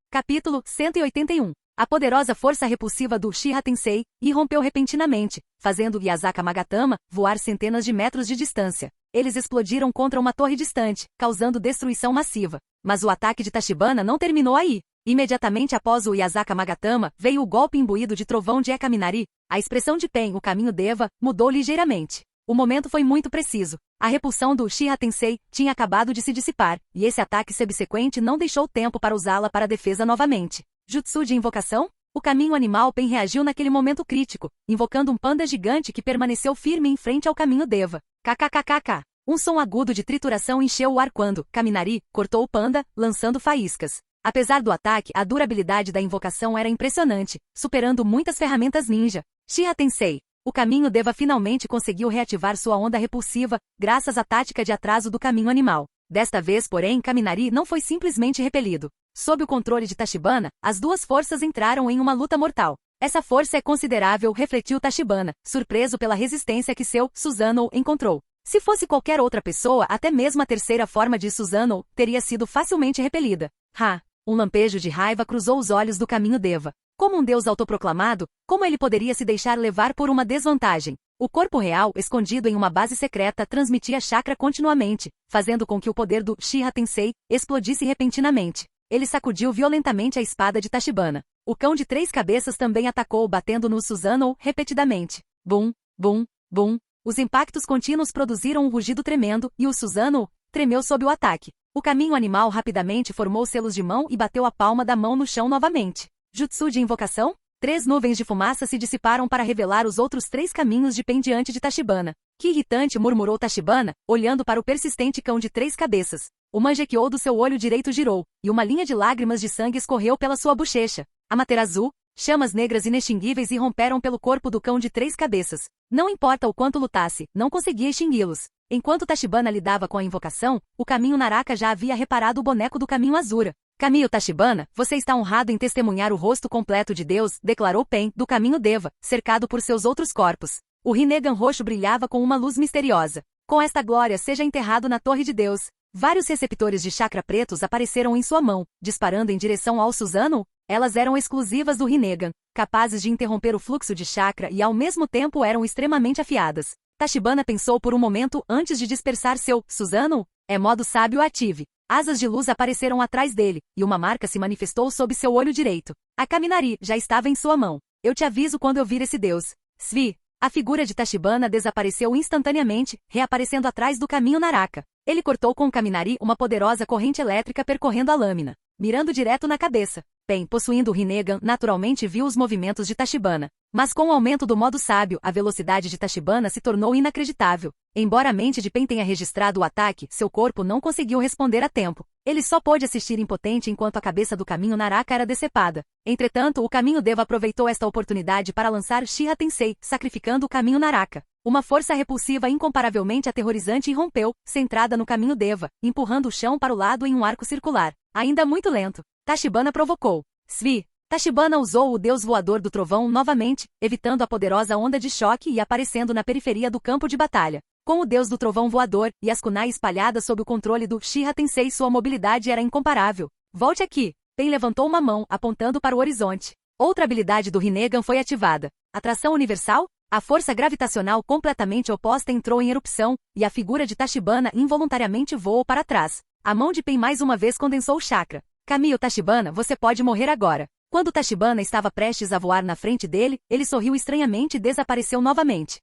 Capítulo 181. A poderosa força repulsiva do Shiha Tensei irrompeu repentinamente, fazendo Yasaka Magatama voar centenas de metros de distância. Eles explodiram contra uma torre distante, causando destruição massiva. Mas o ataque de Tachibana não terminou aí. Imediatamente após o Yasaka Magatama, veio o golpe imbuído de trovão de Ekaminari. A expressão de Pen, o caminho Deva, mudou ligeiramente. O momento foi muito preciso. A repulsão do Shiha Tensei tinha acabado de se dissipar, e esse ataque subsequente não deixou tempo para usá-la para a defesa novamente. Jutsu de invocação? O caminho animal Pen reagiu naquele momento crítico, invocando um panda gigante que permaneceu firme em frente ao caminho Deva. KKKKK. Um som agudo de trituração encheu o ar quando Kaminari cortou o panda, lançando faíscas. Apesar do ataque, a durabilidade da invocação era impressionante, superando muitas ferramentas ninja. Shiha Tensei. O caminho Deva finalmente conseguiu reativar sua onda repulsiva, graças à tática de atraso do caminho animal. Desta vez, porém, Kaminari não foi simplesmente repelido. Sob o controle de Tachibana, as duas forças entraram em uma luta mortal. Essa força é considerável, refletiu Tachibana, surpreso pela resistência que seu Susanoo encontrou. Se fosse qualquer outra pessoa, até mesmo a terceira forma de Susanoo teria sido facilmente repelida. Um lampejo de raiva cruzou os olhos do caminho Deva. Como um deus autoproclamado, como ele poderia se deixar levar por uma desvantagem? O corpo real, escondido em uma base secreta, transmitia chakra continuamente, fazendo com que o poder do Shiha Tensei explodisse repentinamente. Ele sacudiu violentamente a espada de Tachibana. O cão de 3 cabeças também atacou, batendo no Susanoo repetidamente. Bum, bum, bum. Os impactos contínuos produziram um rugido tremendo, e o Susanoo tremeu sob o ataque. O caminho animal rapidamente formou selos de mão e bateu a palma da mão no chão novamente. Jutsu de invocação? 3 nuvens de fumaça se dissiparam para revelar os outros 3 caminhos de Pen diante de Tachibana. Que irritante, murmurou Tachibana, olhando para o persistente cão de 3 cabeças. O Mangekyou do seu olho direito girou, e uma linha de lágrimas de sangue escorreu pela sua bochecha. Amaterasu, chamas negras inextinguíveis irromperam pelo corpo do cão de 3 cabeças. Não importa o quanto lutasse, não conseguia extingui-los. Enquanto Tachibana lidava com a invocação, o caminho Naraka já havia reparado o boneco do caminho Azura. Caminho Tachibana, você está honrado em testemunhar o rosto completo de Deus, declarou Pen, do caminho Deva, cercado por seus outros corpos. O Rinnegan roxo brilhava com uma luz misteriosa. Com esta glória seja enterrado na Torre de Deus. Vários receptores de chakra pretos apareceram em sua mão, disparando em direção ao Susanoo. Elas eram exclusivas do Rinnegan, capazes de interromper o fluxo de chakra e ao mesmo tempo eram extremamente afiadas. Tachibana pensou por um momento antes de dispersar seu Susanoo. É modo sábio ative. Asas de luz apareceram atrás dele, e uma marca se manifestou sob seu olho direito. A Kaminari já estava em sua mão. Eu te aviso quando eu vir esse deus. Svi. A figura de Tachibana desapareceu instantaneamente, reaparecendo atrás do caminho Naraka. Ele cortou com o Kaminari uma poderosa corrente elétrica percorrendo a lâmina, mirando direto na cabeça. Pen, possuindo o Rinnegan, naturalmente viu os movimentos de Tachibana. Mas com o aumento do modo sábio, a velocidade de Tachibana se tornou inacreditável. Embora a mente de Pen tenha registrado o ataque, seu corpo não conseguiu responder a tempo. Ele só pôde assistir impotente enquanto a cabeça do caminho Naraka era decepada. Entretanto, o caminho Deva aproveitou esta oportunidade para lançar Shiha Tensei, sacrificando o caminho Naraka. Uma força repulsiva incomparavelmente aterrorizante irrompeu, centrada no caminho Deva, empurrando o chão para o lado em um arco circular. Ainda muito lento. Tachibana provocou. Svi. Tachibana usou o deus voador do trovão novamente, evitando a poderosa onda de choque e aparecendo na periferia do campo de batalha. Com o deus do trovão voador e as kunai espalhadas sob o controle do Shiha Tensei, sua mobilidade era incomparável. Volte aqui. Pen levantou uma mão, apontando para o horizonte. Outra habilidade do Rinnegan foi ativada. Atração universal? A força gravitacional completamente oposta entrou em erupção, e a figura de Tachibana involuntariamente voou para trás. A mão de Pen mais uma vez condensou o chakra. Caminho Tachibana, você pode morrer agora. Quando Tachibana estava prestes a voar na frente dele, ele sorriu estranhamente e desapareceu novamente.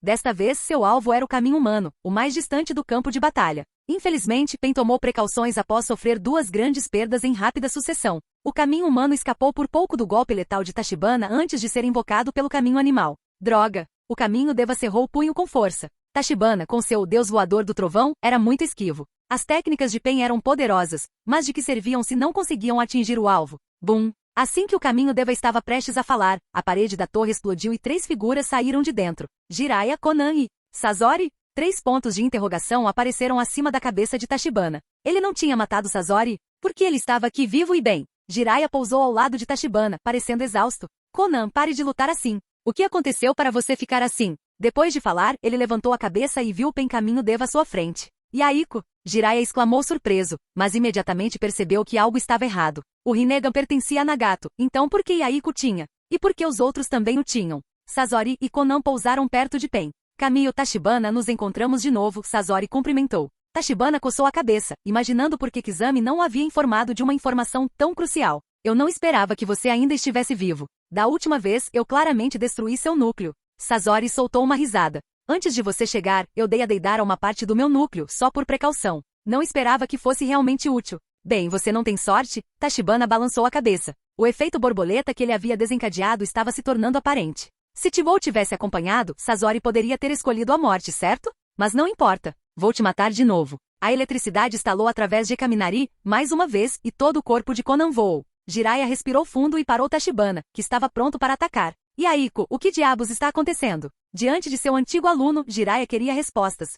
Desta vez, seu alvo era o caminho humano, o mais distante do campo de batalha. Infelizmente, Pen tomou precauções após sofrer 2 grandes perdas em rápida sucessão. O caminho humano escapou por pouco do golpe letal de Tachibana antes de ser invocado pelo caminho animal. Droga! O caminho Deva cerrou o punho com força. Tachibana, com seu deus voador do trovão, era muito esquivo. As técnicas de Pen eram poderosas, mas de que serviam se não conseguiam atingir o alvo? Bum! Assim que o caminho Deva estava prestes a falar, a parede da torre explodiu e 3 figuras saíram de dentro. Jiraiya, Conan e Sasori? 3 pontos de interrogação apareceram acima da cabeça de Tachibana. Ele não tinha matado Sasori? Porque ele estava aqui vivo e bem. Jiraiya pousou ao lado de Tachibana, parecendo exausto. Conan, pare de lutar assim. O que aconteceu para você ficar assim? Depois de falar, ele levantou a cabeça e viu o Pen caminho Deva à sua frente. Yaiko! Jiraiya exclamou surpreso, mas imediatamente percebeu que algo estava errado. O Rinnegan pertencia a Nagato, então por que Yaiko tinha? E por que os outros também o tinham? Sasori e Conan pousaram perto de Pen. Caminho Tachibana, nos encontramos de novo, Sasori cumprimentou. Tachibana coçou a cabeça, imaginando por que Kizami não o havia informado de uma informação tão crucial. Eu não esperava que você ainda estivesse vivo. Da última vez, eu claramente destruí seu núcleo. Sasori soltou uma risada. Antes de você chegar, eu dei a Deidara uma parte do meu núcleo, só por precaução. Não esperava que fosse realmente útil. Bem, você não tem sorte? Tachibana balançou a cabeça. O efeito borboleta que ele havia desencadeado estava se tornando aparente. Se Tibou tivesse acompanhado, Sasori poderia ter escolhido a morte, certo? Mas não importa. Vou te matar de novo. A eletricidade estalou através de Kaminari, mais uma vez, e todo o corpo de Conan voou. Jiraiya respirou fundo e parou Tachibana, que estava pronto para atacar. E Aiko, o que diabos está acontecendo? Diante de seu antigo aluno, Jiraiya queria respostas.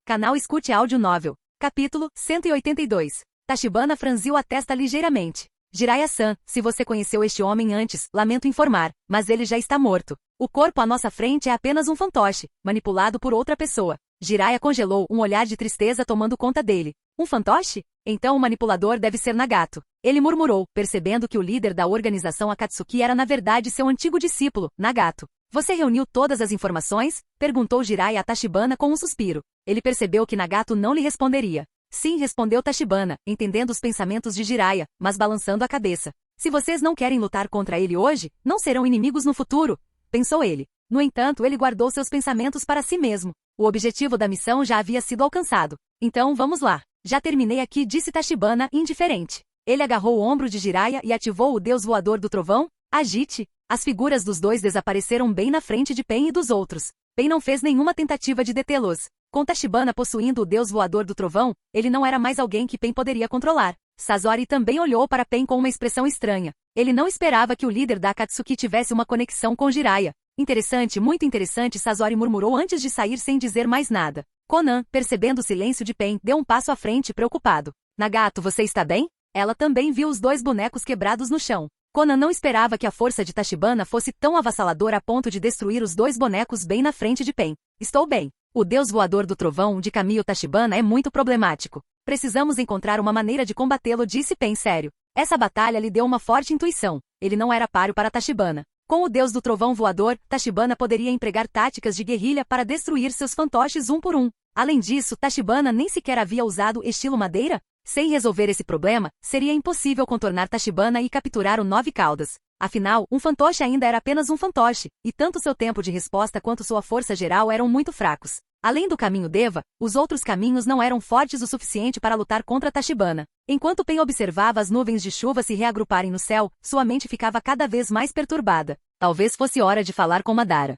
Canal Escute Áudio Novel. Capítulo 182. Tachibana franziu a testa ligeiramente. Jiraiya-san, se você conheceu este homem antes, lamento informar, mas ele já está morto. O corpo à nossa frente é apenas um fantoche, manipulado por outra pessoa. Jiraiya congelou, um olhar de tristeza tomando conta dele. Um fantoche? Então o manipulador deve ser Nagato. Ele murmurou, percebendo que o líder da organização Akatsuki era na verdade seu antigo discípulo, Nagato. Você reuniu todas as informações? Perguntou Jiraiya a Tachibana com um suspiro. Ele percebeu que Nagato não lhe responderia. Sim, respondeu Tachibana, entendendo os pensamentos de Jiraiya, mas balançando a cabeça. Se vocês não querem lutar contra ele hoje, não serão inimigos no futuro, pensou ele. No entanto, ele guardou seus pensamentos para si mesmo. O objetivo da missão já havia sido alcançado. Então vamos lá. Já terminei aqui, disse Tachibana, indiferente. Ele agarrou o ombro de Jiraiya e ativou o deus voador do trovão. Agite! As figuras dos dois desapareceram bem na frente de Pen e dos outros. Pen não fez nenhuma tentativa de detê-los. Com Tachibana possuindo o deus voador do trovão, ele não era mais alguém que Pen poderia controlar. Sasori também olhou para Pen com uma expressão estranha. Ele não esperava que o líder da Akatsuki tivesse uma conexão com Jiraiya. Interessante, muito interessante, Sasori murmurou antes de sair sem dizer mais nada. Conan, percebendo o silêncio de Pen, deu um passo à frente preocupado. Nagato, você está bem? Ela também viu os 2 bonecos quebrados no chão. Conan não esperava que a força de Tachibana fosse tão avassaladora a ponto de destruir os 2 bonecos bem na frente de Pen. Estou bem. O deus voador do trovão de Kamiyo Tachibana é muito problemático. Precisamos encontrar uma maneira de combatê-lo, disse Pen sério. Essa batalha lhe deu uma forte intuição. Ele não era páreo para Tachibana. Com o deus do trovão voador, Tachibana poderia empregar táticas de guerrilha para destruir seus fantoches um por um. Além disso, Tachibana nem sequer havia usado estilo madeira. Sem resolver esse problema, seria impossível contornar Tachibana e capturar o 9 caudas. Afinal, um fantoche ainda era apenas um fantoche, e tanto seu tempo de resposta quanto sua força geral eram muito fracos. Além do caminho Deva, os outros caminhos não eram fortes o suficiente para lutar contra Tachibana. Enquanto Pen observava as nuvens de chuva se reagruparem no céu, sua mente ficava cada vez mais perturbada. Talvez fosse hora de falar com Madara.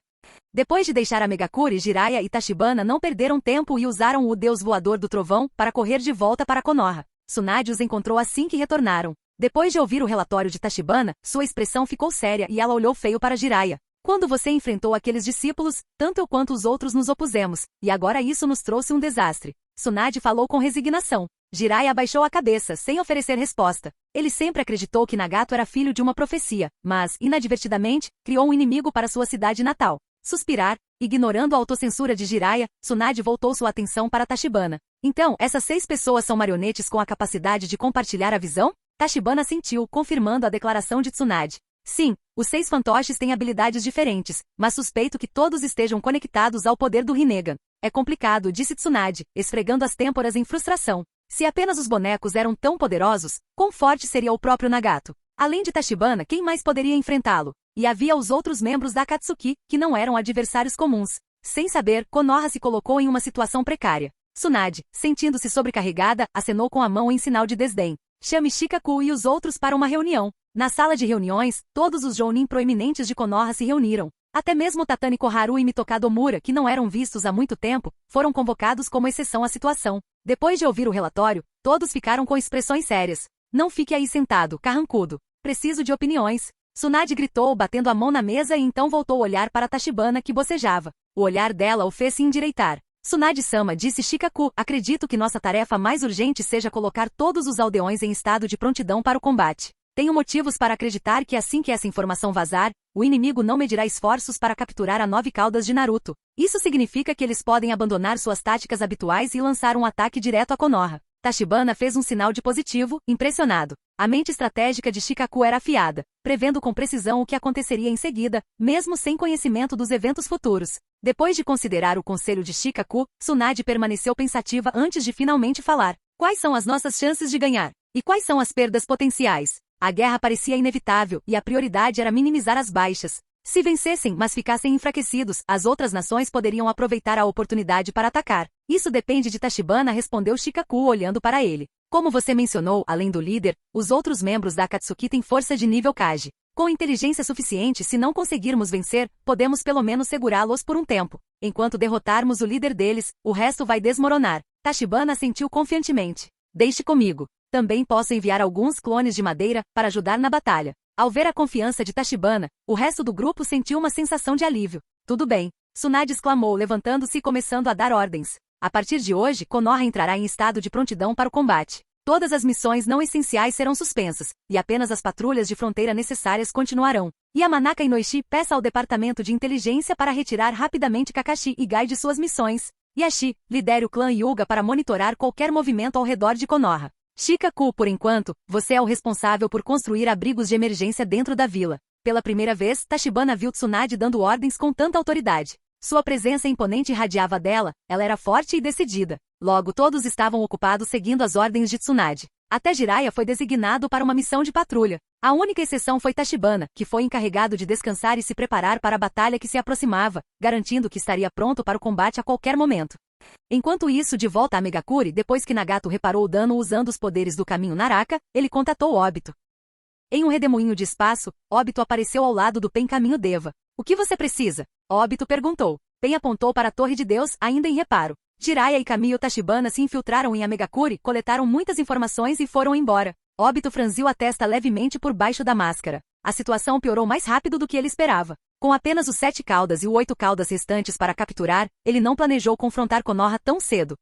Depois de deixar a Megakure, Jiraiya e Tachibana não perderam tempo e usaram o deus voador do trovão para correr de volta para Konoha. Tsunade os encontrou assim que retornaram. Depois de ouvir o relatório de Tachibana, sua expressão ficou séria e ela olhou feio para Jiraiya. Quando você enfrentou aqueles discípulos, tanto eu quanto os outros nos opusemos, e agora isso nos trouxe um desastre. Tsunade falou com resignação. Jiraiya abaixou a cabeça, sem oferecer resposta. Ele sempre acreditou que Nagato era filho de uma profecia, mas, inadvertidamente, criou um inimigo para sua cidade natal. Suspirar, ignorando a autocensura de Jiraiya, Tsunade voltou sua atenção para Tachibana. Então, essas 6 pessoas são marionetes com a capacidade de compartilhar a visão? Tachibana sentiu, confirmando a declaração de Tsunade. Sim, os 6 fantoches têm habilidades diferentes, mas suspeito que todos estejam conectados ao poder do Rinnegan. É complicado, disse Tsunade, esfregando as têmporas em frustração. Se apenas os bonecos eram tão poderosos, quão forte seria o próprio Nagato? Além de Tachibana, quem mais poderia enfrentá-lo? E havia os outros membros da Akatsuki, que não eram adversários comuns. Sem saber, Konoha se colocou em uma situação precária. Tsunade, sentindo-se sobrecarregada, acenou com a mão em sinal de desdém. Chame Shikaku e os outros para uma reunião. Na sala de reuniões, todos os Jounin proeminentes de Konoha se reuniram. Até mesmo Tatani Koharu e Mitokado Omura, que não eram vistos há muito tempo, foram convocados como exceção à situação. Depois de ouvir o relatório, todos ficaram com expressões sérias. Não fique aí sentado, carrancudo. Preciso de opiniões. Tsunade gritou, batendo a mão na mesa e então voltou a olhar para Tachibana, que bocejava. O olhar dela o fez se endireitar. Tsunade-sama, disse Shikaku, acredito que nossa tarefa mais urgente seja colocar todos os aldeões em estado de prontidão para o combate. Tenho motivos para acreditar que assim que essa informação vazar, o inimigo não medirá esforços para capturar a 9 caudas de Naruto. Isso significa que eles podem abandonar suas táticas habituais e lançar um ataque direto a Konoha. Tachibana fez um sinal de positivo, impressionado. A mente estratégica de Shikaku era afiada, prevendo com precisão o que aconteceria em seguida, mesmo sem conhecimento dos eventos futuros. Depois de considerar o conselho de Shikaku, Tsunade permaneceu pensativa antes de finalmente falar. Quais são as nossas chances de ganhar? E quais são as perdas potenciais? A guerra parecia inevitável e a prioridade era minimizar as baixas. Se vencessem, mas ficassem enfraquecidos, as outras nações poderiam aproveitar a oportunidade para atacar. Isso depende de Tachibana, respondeu Shikaku olhando para ele. Como você mencionou, além do líder, os outros membros da Akatsuki têm força de nível Kage. Com inteligência suficiente, se não conseguirmos vencer, podemos pelo menos segurá-los por um tempo. Enquanto derrotarmos o líder deles, o resto vai desmoronar. Tachibana assentiu confiantemente. Deixe comigo. Também posso enviar alguns clones de madeira para ajudar na batalha. Ao ver a confiança de Tachibana, o resto do grupo sentiu uma sensação de alívio. Tudo bem. Tsunade exclamou, levantando-se e começando a dar ordens. A partir de hoje, Konoha entrará em estado de prontidão para o combate. Todas as missões não essenciais serão suspensas, e apenas as patrulhas de fronteira necessárias continuarão. Yamanaka Inoishi peça ao Departamento de Inteligência para retirar rapidamente Kakashi e Gai de suas missões. Yashi, lidere o clã Hyuga para monitorar qualquer movimento ao redor de Konoha. Shikaku, por enquanto, você é o responsável por construir abrigos de emergência dentro da vila. Pela primeira vez, Tachibana viu Tsunade dando ordens com tanta autoridade. Sua presença imponente irradiava dela, ela era forte e decidida. Logo todos estavam ocupados seguindo as ordens de Tsunade. Até Jiraiya foi designado para uma missão de patrulha. A única exceção foi Tachibana, que foi encarregado de descansar e se preparar para a batalha que se aproximava, garantindo que estaria pronto para o combate a qualquer momento. Enquanto isso, de volta a Megakuri, depois que Nagato reparou o dano usando os poderes do caminho Naraka, ele contatou Obito. Em um redemoinho de espaço, Obito apareceu ao lado do Pen Caminho Deva. O que você precisa? Obito perguntou. Pen apontou para a Torre de Deus, ainda em reparo. Jiraiya e Kamiyo Tachibana se infiltraram em Megakuri, coletaram muitas informações e foram embora. Obito franziu a testa levemente por baixo da máscara. A situação piorou mais rápido do que ele esperava. Com apenas os 7 caudas e os 8 caudas restantes para capturar, ele não planejou confrontar Konoha tão cedo.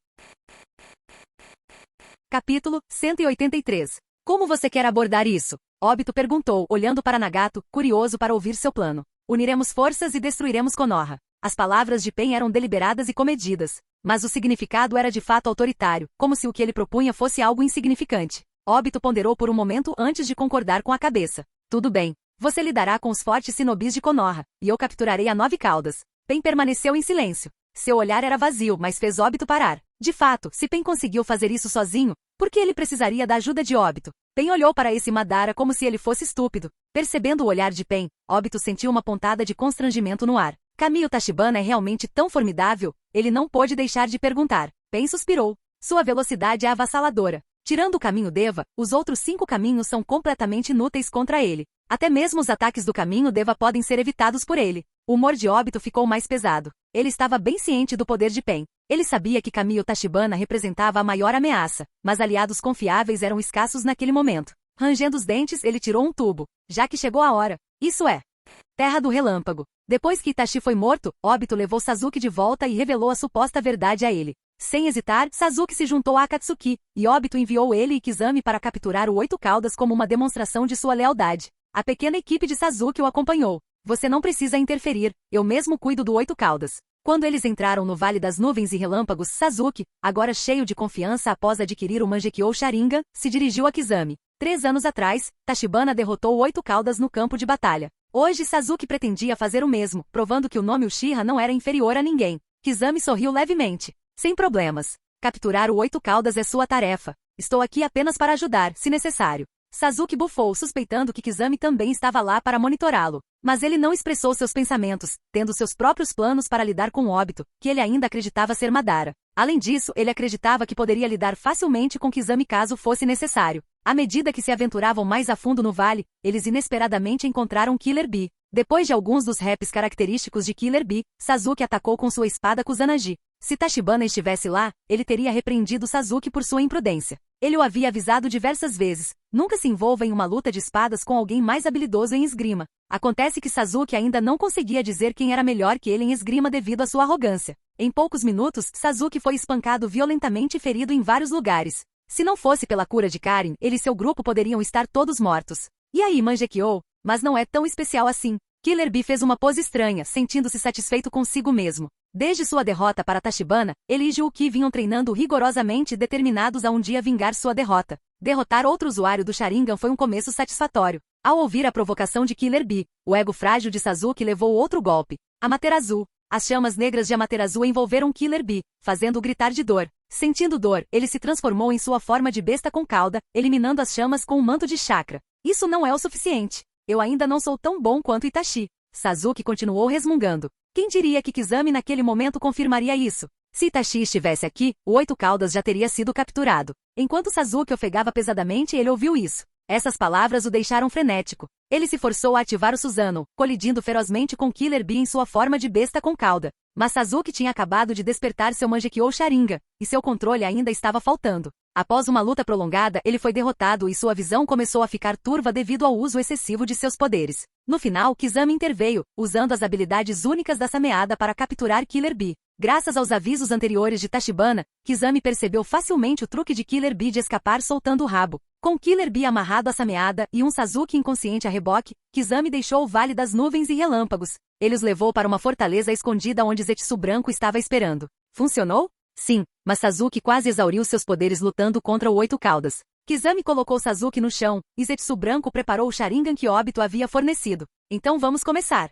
Capítulo 183. Como você quer abordar isso? Obito perguntou, olhando para Nagato, curioso para ouvir seu plano. Uniremos forças e destruiremos Konoha. As palavras de Pen eram deliberadas e comedidas, mas o significado era de fato autoritário, como se o que ele propunha fosse algo insignificante. Obito ponderou por um momento antes de concordar com a cabeça. Tudo bem. Você lidará com os fortes shinobis de Konoha, e eu capturarei a 9 caudas. Pen permaneceu em silêncio. Seu olhar era vazio, mas fez Obito parar. De fato, se Pen conseguiu fazer isso sozinho, por que ele precisaria da ajuda de Obito? Pen olhou para esse Madara como se ele fosse estúpido. Percebendo o olhar de Pen, Obito sentiu uma pontada de constrangimento no ar. Kamiyo Tachibana é realmente tão formidável? Ele não pôde deixar de perguntar. Pen suspirou. Sua velocidade é avassaladora. Tirando o caminho Deva, os outros 5 caminhos são completamente inúteis contra ele. Até mesmo os ataques do caminho Deva podem ser evitados por ele. O humor de Obito ficou mais pesado. Ele estava bem ciente do poder de Pen. Ele sabia que Kamiyo Tachibana representava a maior ameaça, mas aliados confiáveis eram escassos naquele momento. Rangendo os dentes, ele tirou um tubo. Já que chegou a hora. Isso é. Terra do Relâmpago. Depois que Itachi foi morto, Obito levou Sasuke de volta e revelou a suposta verdade a ele. Sem hesitar, Sasuke se juntou a Akatsuki, e Obito enviou ele e Kizami para capturar o 8 caudas como uma demonstração de sua lealdade. A pequena equipe de Sasuke o acompanhou. Você não precisa interferir, eu mesmo cuido do 8 caudas. Quando eles entraram no Vale das Nuvens e Relâmpagos, Sasuke, agora cheio de confiança após adquirir o Mangekyou Sharingan, se dirigiu a Kizami. 3 anos atrás, Tachibana derrotou 8 caudas no campo de batalha. Hoje Sasuke pretendia fazer o mesmo, provando que o nome Uchiha não era inferior a ninguém. Kizami sorriu levemente. Sem problemas. Capturar o 8 caudas é sua tarefa. Estou aqui apenas para ajudar, se necessário. Sasuke bufou, suspeitando que Kizami também estava lá para monitorá-lo. Mas ele não expressou seus pensamentos, tendo seus próprios planos para lidar com Obito, que ele ainda acreditava ser Madara. Além disso, ele acreditava que poderia lidar facilmente com Kizami caso fosse necessário. À medida que se aventuravam mais a fundo no vale, eles inesperadamente encontraram Killer Bee. Depois de alguns dos raps característicos de Killer Bee, Sasuke atacou com sua espada Kusanagi. Se Tachibana estivesse lá, ele teria repreendido Sasuke por sua imprudência. Ele o havia avisado diversas vezes: nunca se envolva em uma luta de espadas com alguém mais habilidoso em esgrima. Acontece que Sasuke ainda não conseguia dizer quem era melhor que ele em esgrima devido à sua arrogância. Em poucos minutos, Sasuke foi espancado violentamente e ferido em vários lugares. Se não fosse pela cura de Karin, ele e seu grupo poderiam estar todos mortos. E aí, Mangekyou? Mas não é tão especial assim. Killer Bee fez uma pose estranha, sentindo-se satisfeito consigo mesmo. Desde sua derrota para Tachibana, ele e Juuki vinham treinando rigorosamente determinados a um dia vingar sua derrota. Derrotar outro usuário do Sharingan foi um começo satisfatório. Ao ouvir a provocação de Killer Bee, o ego frágil de Sasuke levou outro golpe. Amaterasu. As chamas negras de Amaterasu envolveram Killer Bee, fazendo-o gritar de dor. Sentindo dor, ele se transformou em sua forma de besta com cauda, eliminando as chamas com um manto de chakra. Isso não é o suficiente. Eu ainda não sou tão bom quanto Itachi. Sasuke continuou resmungando. Quem diria que Kizami naquele momento confirmaria isso? Se Itachi estivesse aqui, o Oito Caudas já teria sido capturado. Enquanto Sasuke ofegava pesadamente, ele ouviu isso. Essas palavras o deixaram frenético. Ele se forçou a ativar o Susanoo, colidindo ferozmente com Killer Bee em sua forma de besta com cauda. Mas Sasuke tinha acabado de despertar seu Mangekyou Sharingan, e seu controle ainda estava faltando. Após uma luta prolongada, ele foi derrotado e sua visão começou a ficar turva devido ao uso excessivo de seus poderes. No final, Kizami interveio, usando as habilidades únicas da Sameada para capturar Killer Bee. Graças aos avisos anteriores de Tachibana, Kizami percebeu facilmente o truque de Killer Bee de escapar soltando o rabo. Com Killer Bee amarrado à Sameada e um Sasuke inconsciente a reboque, Kizami deixou o Vale das Nuvens e Relâmpagos. Ele os levou para uma fortaleza escondida onde Zetsu Branco estava esperando. Funcionou? Sim, mas Sasuke quase exauriu seus poderes lutando contra o Oito Caudas. Kizami colocou Sasuke no chão, e Zetsu Branco preparou o Sharingan que Obito havia fornecido. Então vamos começar.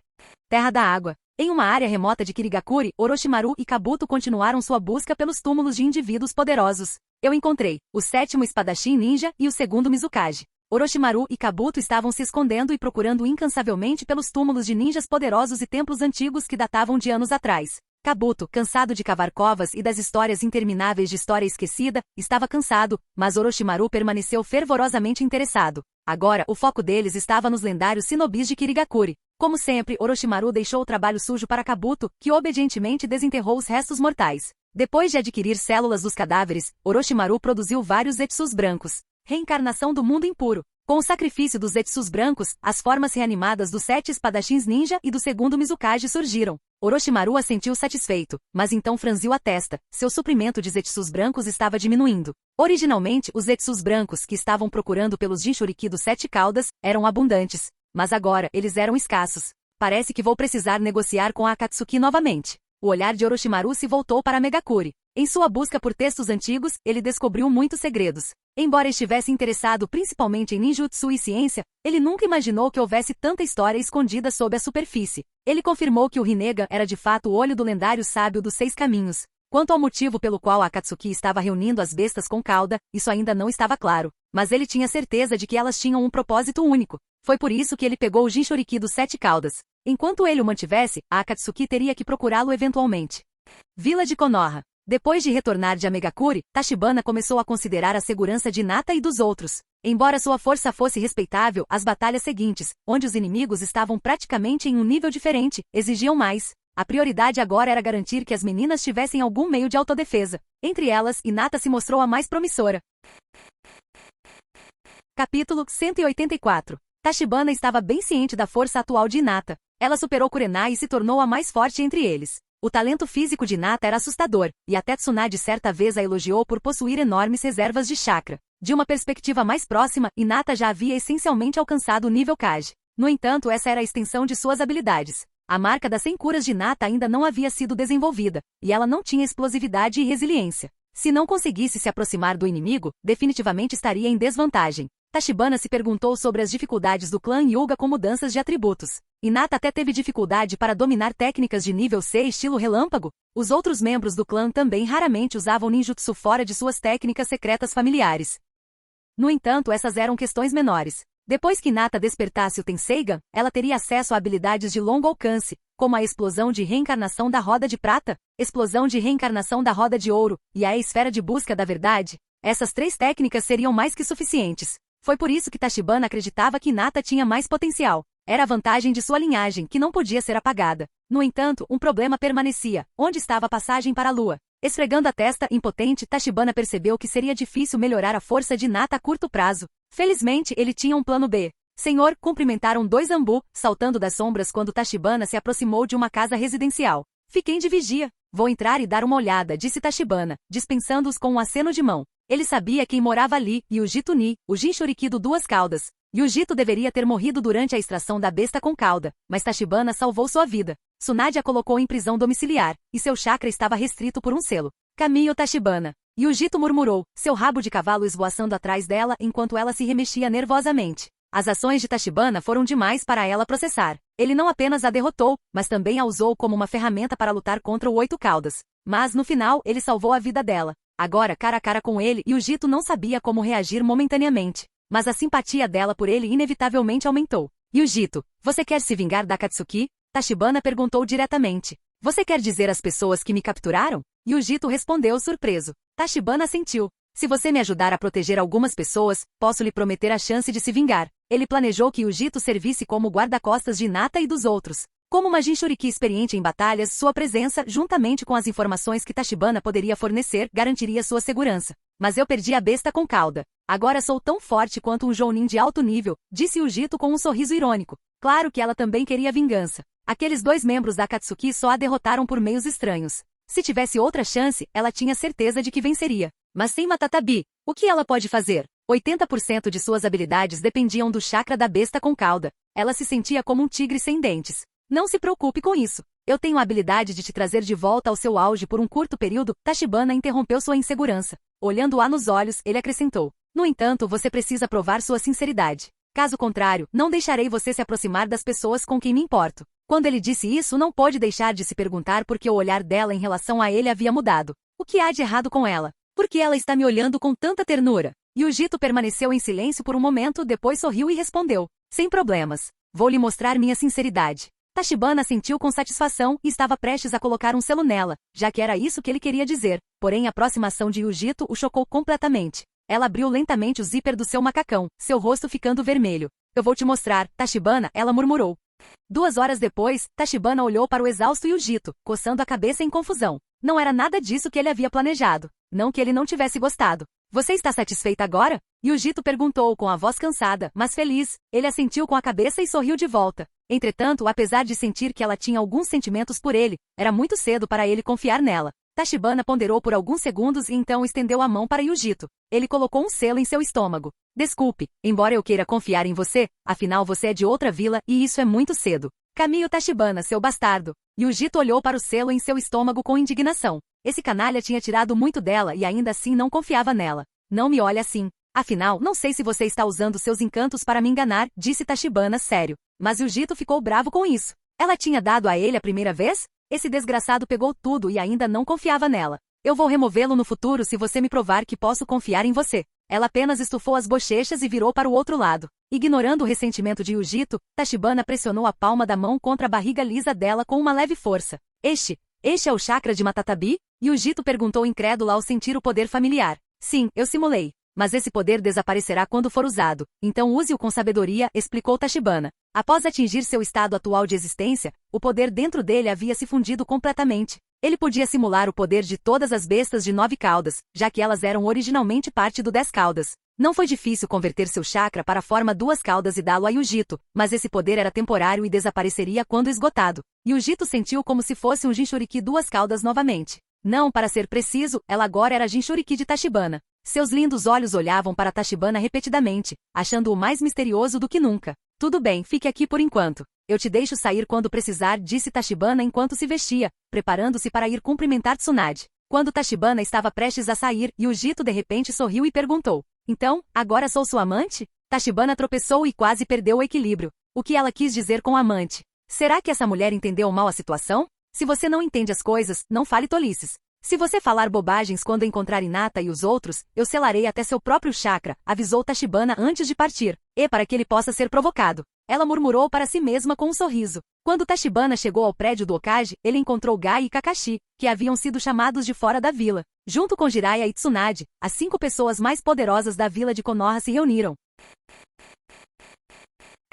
Terra da Água. Em uma área remota de Kirigakuri, Orochimaru e Kabuto continuaram sua busca pelos túmulos de indivíduos poderosos. Eu encontrei o 7º espadachim ninja e o 2º Mizukage. Orochimaru e Kabuto estavam se escondendo e procurando incansavelmente pelos túmulos de ninjas poderosos e templos antigos que datavam de anos atrás. Kabuto, cansado de cavar covas e das histórias intermináveis de História Esquecida, estava cansado, mas Orochimaru permaneceu fervorosamente interessado. Agora, o foco deles estava nos lendários Shinobis de Kirigakuri. Como sempre, Orochimaru deixou o trabalho sujo para Kabuto, que obedientemente desenterrou os restos mortais. Depois de adquirir células dos cadáveres, Orochimaru produziu vários Zetsus brancos. Reencarnação do mundo impuro. Com o sacrifício dos Zetsus brancos, as formas reanimadas dos 7 espadachins ninja e do 2º Mizukage surgiram. Orochimaru assentiu satisfeito, mas então franziu a testa. Seu suprimento de Zetsus brancos estava diminuindo. Originalmente, os Zetsus brancos que estavam procurando pelos Jinchuriki dos 7 caudas eram abundantes, mas agora eles eram escassos. Parece que vou precisar negociar com a Akatsuki novamente. O olhar de Orochimaru se voltou para Megakuri. Em sua busca por textos antigos, ele descobriu muitos segredos. Embora estivesse interessado principalmente em ninjutsu e ciência, ele nunca imaginou que houvesse tanta história escondida sob a superfície. Ele confirmou que o Rinnegan era de fato o olho do lendário sábio dos 6 caminhos. Quanto ao motivo pelo qual a Akatsuki estava reunindo as bestas com cauda, isso ainda não estava claro, mas ele tinha certeza de que elas tinham um propósito único. Foi por isso que ele pegou o Jinchuriki dos 7 caudas. Enquanto ele o mantivesse, a Akatsuki teria que procurá-lo eventualmente. Vila de Konoha. Depois de retornar de Amegakuri, Tachibana começou a considerar a segurança de Hinata e dos outros. Embora sua força fosse respeitável, as batalhas seguintes, onde os inimigos estavam praticamente em um nível diferente, exigiam mais. A prioridade agora era garantir que as meninas tivessem algum meio de autodefesa. Entre elas, Hinata se mostrou a mais promissora. Capítulo 184. Tachibana estava bem ciente da força atual de Hinata. Ela superou Kurenai e se tornou a mais forte entre eles. O talento físico de Hinata era assustador, e até Tsunade certa vez a elogiou por possuir enormes reservas de chakra. De uma perspectiva mais próxima, Hinata já havia essencialmente alcançado o nível Kage. No entanto, essa era a extensão de suas habilidades. A marca das 100 curas de Hinata ainda não havia sido desenvolvida, e ela não tinha explosividade e resiliência. Se não conseguisse se aproximar do inimigo, definitivamente estaria em desvantagem. Tachibana se perguntou sobre as dificuldades do clã Hyuga com mudanças de atributos. Hinata até teve dificuldade para dominar técnicas de nível C estilo relâmpago. Os outros membros do clã também raramente usavam ninjutsu fora de suas técnicas secretas familiares. No entanto, essas eram questões menores. Depois que Hinata despertasse o Tenseigan, ela teria acesso a habilidades de longo alcance, como a explosão de reencarnação da Roda de Prata, explosão de reencarnação da Roda de Ouro e a esfera de busca da verdade. Essas 3 técnicas seriam mais que suficientes. Foi por isso que Tachibana acreditava que Hinata tinha mais potencial. Era a vantagem de sua linhagem, que não podia ser apagada. No entanto, um problema permanecia. Onde estava a passagem para a lua? Esfregando a testa impotente, Tachibana percebeu que seria difícil melhorar a força de Nata a curto prazo. Felizmente, ele tinha um plano B. Senhor, cumprimentaram dois Ambu, saltando das sombras quando Tachibana se aproximou de uma casa residencial. Fiquem de vigia. Vou entrar e dar uma olhada, disse Tachibana, dispensando-os com um aceno de mão. Ele sabia quem morava ali, Yujito Ni, o Jinchuriki do Duas Caudas. Yujito deveria ter morrido durante a extração da besta com cauda, mas Tachibana salvou sua vida. Tsunade a colocou em prisão domiciliar, e seu chakra estava restrito por um selo. Caminho Tachibana. Yujito murmurou, seu rabo de cavalo esvoaçando atrás dela enquanto ela se remexia nervosamente. As ações de Tachibana foram demais para ela processar. Ele não apenas a derrotou, mas também a usou como uma ferramenta para lutar contra o Oito Caudas. Mas, no final, ele salvou a vida dela. Agora, cara a cara com ele, Yujito não sabia como reagir momentaneamente. Mas a simpatia dela por ele inevitavelmente aumentou. Yujito, você quer se vingar da Katsuki? Tachibana perguntou diretamente. Você quer dizer às pessoas que me capturaram? Yujito respondeu surpreso. Tachibana sentiu. Se você me ajudar a proteger algumas pessoas, posso lhe prometer a chance de se vingar. Ele planejou que Yujito servisse como guarda-costas de Nata e dos outros. Como uma Jinchuriki experiente em batalhas, sua presença, juntamente com as informações que Tachibana poderia fornecer, garantiria sua segurança. Mas eu perdi a besta com cauda. Agora sou tão forte quanto um Jounin de alto nível, disse Yujito com um sorriso irônico. Claro que ela também queria vingança. Aqueles dois membros da Akatsuki só a derrotaram por meios estranhos. Se tivesse outra chance, ela tinha certeza de que venceria. Mas sem Matatabi, o que ela pode fazer? 80% de suas habilidades dependiam do chakra da besta com cauda. Ela se sentia como um tigre sem dentes. Não se preocupe com isso. Eu tenho a habilidade de te trazer de volta ao seu auge por um curto período. Tachibana interrompeu sua insegurança. Olhando-a nos olhos, ele acrescentou. No entanto, você precisa provar sua sinceridade. Caso contrário, não deixarei você se aproximar das pessoas com quem me importo. Quando ele disse isso, não pôde deixar de se perguntar por que o olhar dela em relação a ele havia mudado. O que há de errado com ela? Por que ela está me olhando com tanta ternura? Yujito permaneceu em silêncio por um momento, depois sorriu e respondeu. Sem problemas. Vou lhe mostrar minha sinceridade. Tachibana sentiu com satisfação e estava prestes a colocar um selo nela, já que era isso que ele queria dizer. Porém a aproximação de Yujito o chocou completamente. Ela abriu lentamente o zíper do seu macacão, seu rosto ficando vermelho. Eu vou te mostrar, Tachibana, ela murmurou. 2 horas depois, Tachibana olhou para o exausto Yujito, coçando a cabeça em confusão. Não era nada disso que ele havia planejado. Não que ele não tivesse gostado. Você está satisfeita agora? Yujito perguntou com a voz cansada, mas feliz. Ele assentiu com a cabeça e sorriu de volta. Entretanto, apesar de sentir que ela tinha alguns sentimentos por ele, era muito cedo para ele confiar nela. Tachibana ponderou por alguns segundos e então estendeu a mão para Yujito. Ele colocou um selo em seu estômago. Desculpe, embora eu queira confiar em você, afinal você é de outra vila e isso é muito cedo. Caminho Tachibana, seu bastardo. Yujito olhou para o selo em seu estômago com indignação. Esse canalha tinha tirado muito dela e ainda assim não confiava nela. Não me olhe assim. Afinal, não sei se você está usando seus encantos para me enganar, disse Tachibana sério. Mas Yujito ficou bravo com isso. Ela tinha dado a ele a primeira vez? Esse desgraçado pegou tudo e ainda não confiava nela. Eu vou removê-lo no futuro se você me provar que posso confiar em você. Ela apenas estufou as bochechas e virou para o outro lado. Ignorando o ressentimento de Yujito, Tachibana pressionou a palma da mão contra a barriga lisa dela com uma leve força. Este é o chakra de Matatabi? Yujito perguntou incrédula ao sentir o poder familiar. Sim, eu simulei. Mas esse poder desaparecerá quando for usado, então use-o com sabedoria, explicou Tachibana. Após atingir seu estado atual de existência, o poder dentro dele havia se fundido completamente. Ele podia simular o poder de todas as bestas de 9 caudas, já que elas eram originalmente parte do 10 caudas. Não foi difícil converter seu chakra para a forma 2 caudas e dá-lo a Yujito, mas esse poder era temporário e desapareceria quando esgotado. Yujito sentiu como se fosse um Jinchuriki 2 caudas novamente. Não, para ser preciso, ela agora era Jinchuriki de Tachibana. Seus lindos olhos olhavam para Tachibana repetidamente, achando-o mais misterioso do que nunca. Tudo bem, fique aqui por enquanto. Eu te deixo sair quando precisar, disse Tachibana enquanto se vestia, preparando-se para ir cumprimentar Tsunade. Quando Tachibana estava prestes a sair, Yujito de repente sorriu e perguntou. Então, agora sou sua amante? Tachibana tropeçou e quase perdeu o equilíbrio. O que ela quis dizer com amante? Será que essa mulher entendeu mal a situação? Se você não entende as coisas, não fale tolices. Se você falar bobagens quando encontrar Hinata e os outros, eu selarei até seu próprio chakra, avisou Tachibana antes de partir, e para que ele possa ser provocado. Ela murmurou para si mesma com um sorriso. Quando Tachibana chegou ao prédio do Okage, ele encontrou Gai e Kakashi, que haviam sido chamados de fora da vila. Junto com Jiraiya e Tsunade, as 5 pessoas mais poderosas da vila de Konoha se reuniram.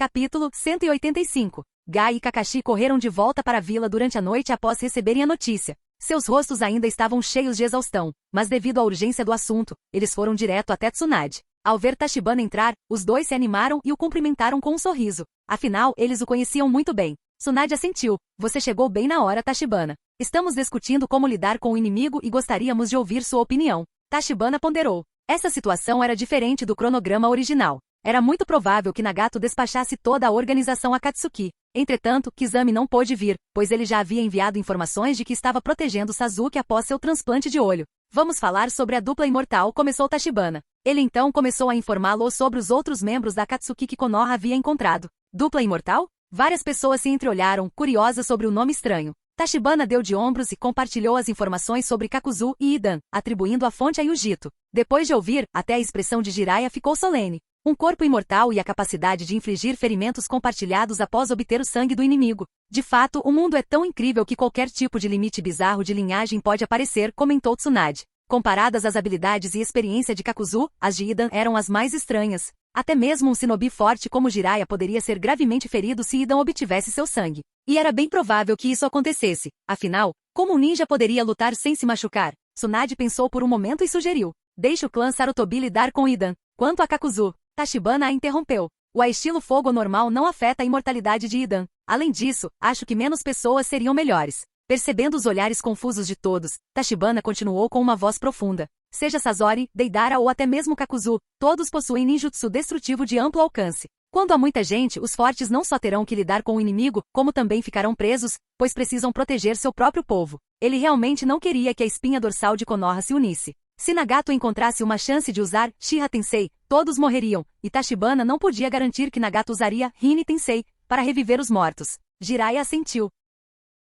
Capítulo 185. Gai e Kakashi correram de volta para a vila durante a noite após receberem a notícia. Seus rostos ainda estavam cheios de exaustão, mas devido à urgência do assunto, eles foram direto até Tsunade. Ao ver Tachibana entrar, os dois se animaram e o cumprimentaram com um sorriso. Afinal, eles o conheciam muito bem. Tsunade assentiu. Você chegou bem na hora, Tachibana. Estamos discutindo como lidar com o inimigo e gostaríamos de ouvir sua opinião. Tachibana ponderou. Essa situação era diferente do cronograma original. Era muito provável que Nagato despachasse toda a organização Akatsuki. Entretanto, Kizami não pôde vir, pois ele já havia enviado informações de que estava protegendo Sasuke após seu transplante de olho. Vamos falar sobre a dupla imortal, começou Tachibana. Ele então começou a informá-lo sobre os outros membros da Akatsuki que Konoha havia encontrado. Dupla imortal? Várias pessoas se entreolharam, curiosas sobre o nome estranho. Tachibana deu de ombros e compartilhou as informações sobre Kakuzu e Idan, atribuindo a fonte a Yujito. Depois de ouvir, até a expressão de Jiraiya ficou solene. Um corpo imortal e a capacidade de infligir ferimentos compartilhados após obter o sangue do inimigo. De fato, o mundo é tão incrível que qualquer tipo de limite bizarro de linhagem pode aparecer, comentou Tsunade. Comparadas às habilidades e experiência de Kakuzu, as de Idan eram as mais estranhas. Até mesmo um shinobi forte como Jiraiya poderia ser gravemente ferido se Idan obtivesse seu sangue. E era bem provável que isso acontecesse. Afinal, como um ninja poderia lutar sem se machucar? Tsunade pensou por um momento e sugeriu. Deixe o clã Sarutobi lidar com Idan. Quanto a Kakuzu, Tachibana a interrompeu. O estilo fogo normal não afeta a imortalidade de Idan. Além disso, acho que menos pessoas seriam melhores. Percebendo os olhares confusos de todos, Tachibana continuou com uma voz profunda. Seja Sasori, Deidara ou até mesmo Kakuzu, todos possuem ninjutsu destrutivo de amplo alcance. Quando há muita gente, os fortes não só terão que lidar com o inimigo, como também ficarão presos, pois precisam proteger seu próprio povo. Ele realmente não queria que a espinha dorsal de Konoha se unisse. Se Nagato encontrasse uma chance de usar Shiha Tensei, todos morreriam, e Tachibana não podia garantir que Nagato usaria Rin Tensei para reviver os mortos. Jiraiya assentiu.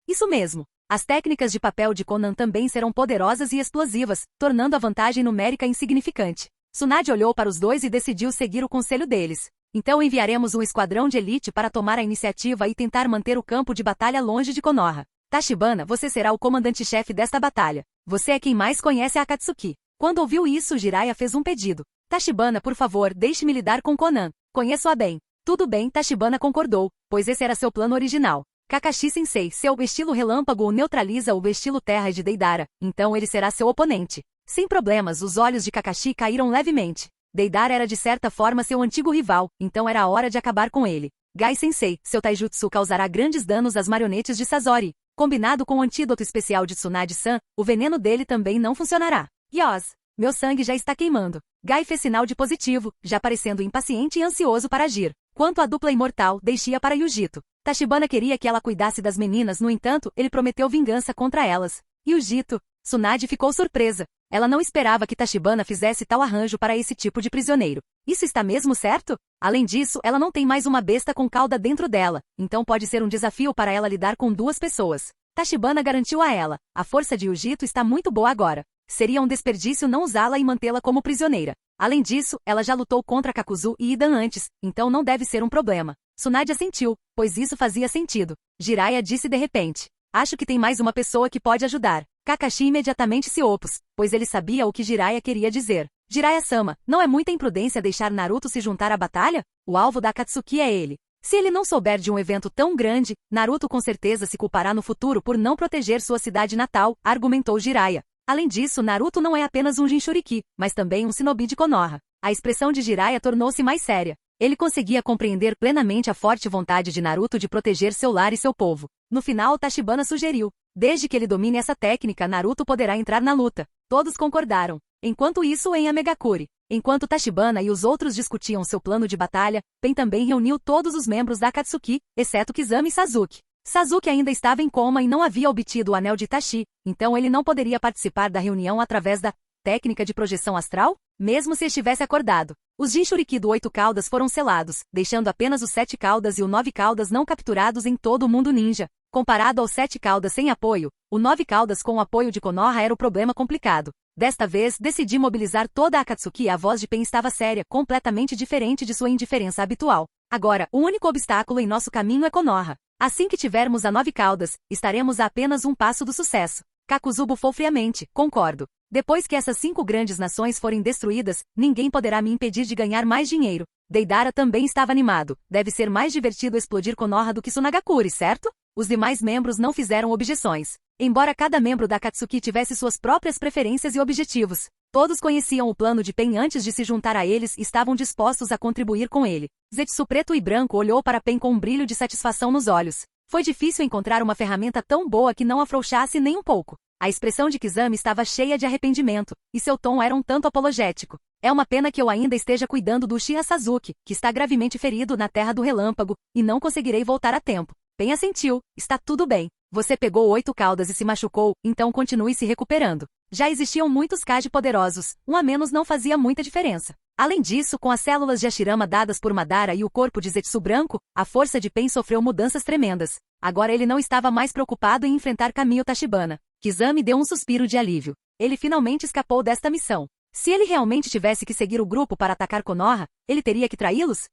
Isso mesmo. As técnicas de papel de Konan também serão poderosas e explosivas, tornando a vantagem numérica insignificante. Tsunade olhou para os dois e decidiu seguir o conselho deles. Então enviaremos um esquadrão de elite para tomar a iniciativa e tentar manter o campo de batalha longe de Konoha. Tachibana, você será o comandante-chefe desta batalha. Você é quem mais conhece a Akatsuki. Quando ouviu isso, Jiraiya fez um pedido. Tachibana, por favor, deixe-me lidar com Konan. Conheço-a bem. Tudo bem, Tachibana concordou, pois esse era seu plano original. Kakashi-sensei, seu estilo relâmpago o neutraliza o estilo terra de Deidara, então ele será seu oponente. Sem problemas, os olhos de Kakashi caíram levemente. Deidara era de certa forma seu antigo rival, então era a hora de acabar com ele. Gai-sensei, seu taijutsu causará grandes danos às marionetes de Sasori. Combinado com o antídoto especial de Tsunade-san, o veneno dele também não funcionará. Yos, meu sangue já está queimando. Gai fez sinal de positivo, já parecendo impaciente e ansioso para agir. Quanto à dupla imortal, deixe-a para Yujito. Tachibana queria que ela cuidasse das meninas, no entanto, ele prometeu vingança contra elas. Yujito. Tsunade ficou surpresa. Ela não esperava que Tachibana fizesse tal arranjo para esse tipo de prisioneiro. Isso está mesmo certo? Além disso, ela não tem mais uma besta com cauda dentro dela, então pode ser um desafio para ela lidar com duas pessoas. Tachibana garantiu a ela. A força de Yujito está muito boa agora. Seria um desperdício não usá-la e mantê-la como prisioneira. Além disso, ela já lutou contra Kakuzu e Idan antes, então não deve ser um problema. Tsunade assentiu, pois isso fazia sentido. Jiraiya disse de repente. Acho que tem mais uma pessoa que pode ajudar. Kakashi imediatamente se opôs, pois ele sabia o que Jiraiya queria dizer. Jiraiya-sama, não é muita imprudência deixar Naruto se juntar à batalha? O alvo da Akatsuki é ele. Se ele não souber de um evento tão grande, Naruto com certeza se culpará no futuro por não proteger sua cidade natal, argumentou Jiraiya. Além disso, Naruto não é apenas um Jinchuriki, mas também um shinobi de Konoha. A expressão de Jiraiya tornou-se mais séria. Ele conseguia compreender plenamente a forte vontade de Naruto de proteger seu lar e seu povo. No final, Tachibana sugeriu. Desde que ele domine essa técnica, Naruto poderá entrar na luta. Todos concordaram. Enquanto isso, em Amegakure. Enquanto Tachibana e os outros discutiam seu plano de batalha, Pen também reuniu todos os membros da Akatsuki, exceto Kizami e Sasuke. Sasuke ainda estava em coma e não havia obtido o anel de Itachi, então ele não poderia participar da reunião através da técnica de projeção astral, mesmo se estivesse acordado. Os Jinchuriki do 8 caudas foram selados, deixando apenas os 7 caudas e o 9 caudas não capturados em todo o mundo ninja. Comparado aos 7 caudas sem apoio, o 9 caudas com o apoio de Konoha era o problema complicado. Desta vez, decidi mobilizar toda a Akatsuki e a voz de Pen estava séria, completamente diferente de sua indiferença habitual. Agora, o único obstáculo em nosso caminho é Konoha. Assim que tivermos a 9 caudas, estaremos a apenas um passo do sucesso. Kakuzu bufou friamente, concordo. Depois que essas 5 grandes nações forem destruídas, ninguém poderá me impedir de ganhar mais dinheiro. Deidara também estava animado. Deve ser mais divertido explodir Konoha do que Sunagakure, certo? Os demais membros não fizeram objeções. Embora cada membro da Akatsuki tivesse suas próprias preferências e objetivos, todos conheciam o plano de Pen antes de se juntar a eles e estavam dispostos a contribuir com ele. Zetsu preto e branco olhou para Pen com um brilho de satisfação nos olhos. Foi difícil encontrar uma ferramenta tão boa que não afrouxasse nem um pouco. A expressão de Kizami estava cheia de arrependimento, e seu tom era um tanto apologético. É uma pena que eu ainda esteja cuidando do Uchiha Sasuke, que está gravemente ferido na Terra do Relâmpago, e não conseguirei voltar a tempo. Pen assentiu. Está tudo bem. Você pegou 8 caudas e se machucou, então continue se recuperando. Já existiam muitos Kage poderosos, um a menos não fazia muita diferença. Além disso, com as células de Hashirama dadas por Madara e o corpo de Zetsu branco, a força de Pen sofreu mudanças tremendas. Agora ele não estava mais preocupado em enfrentar Kamiyo Tachibana. Kizami deu um suspiro de alívio. Ele finalmente escapou desta missão. Se ele realmente tivesse que seguir o grupo para atacar Konoha, ele teria que traí-los?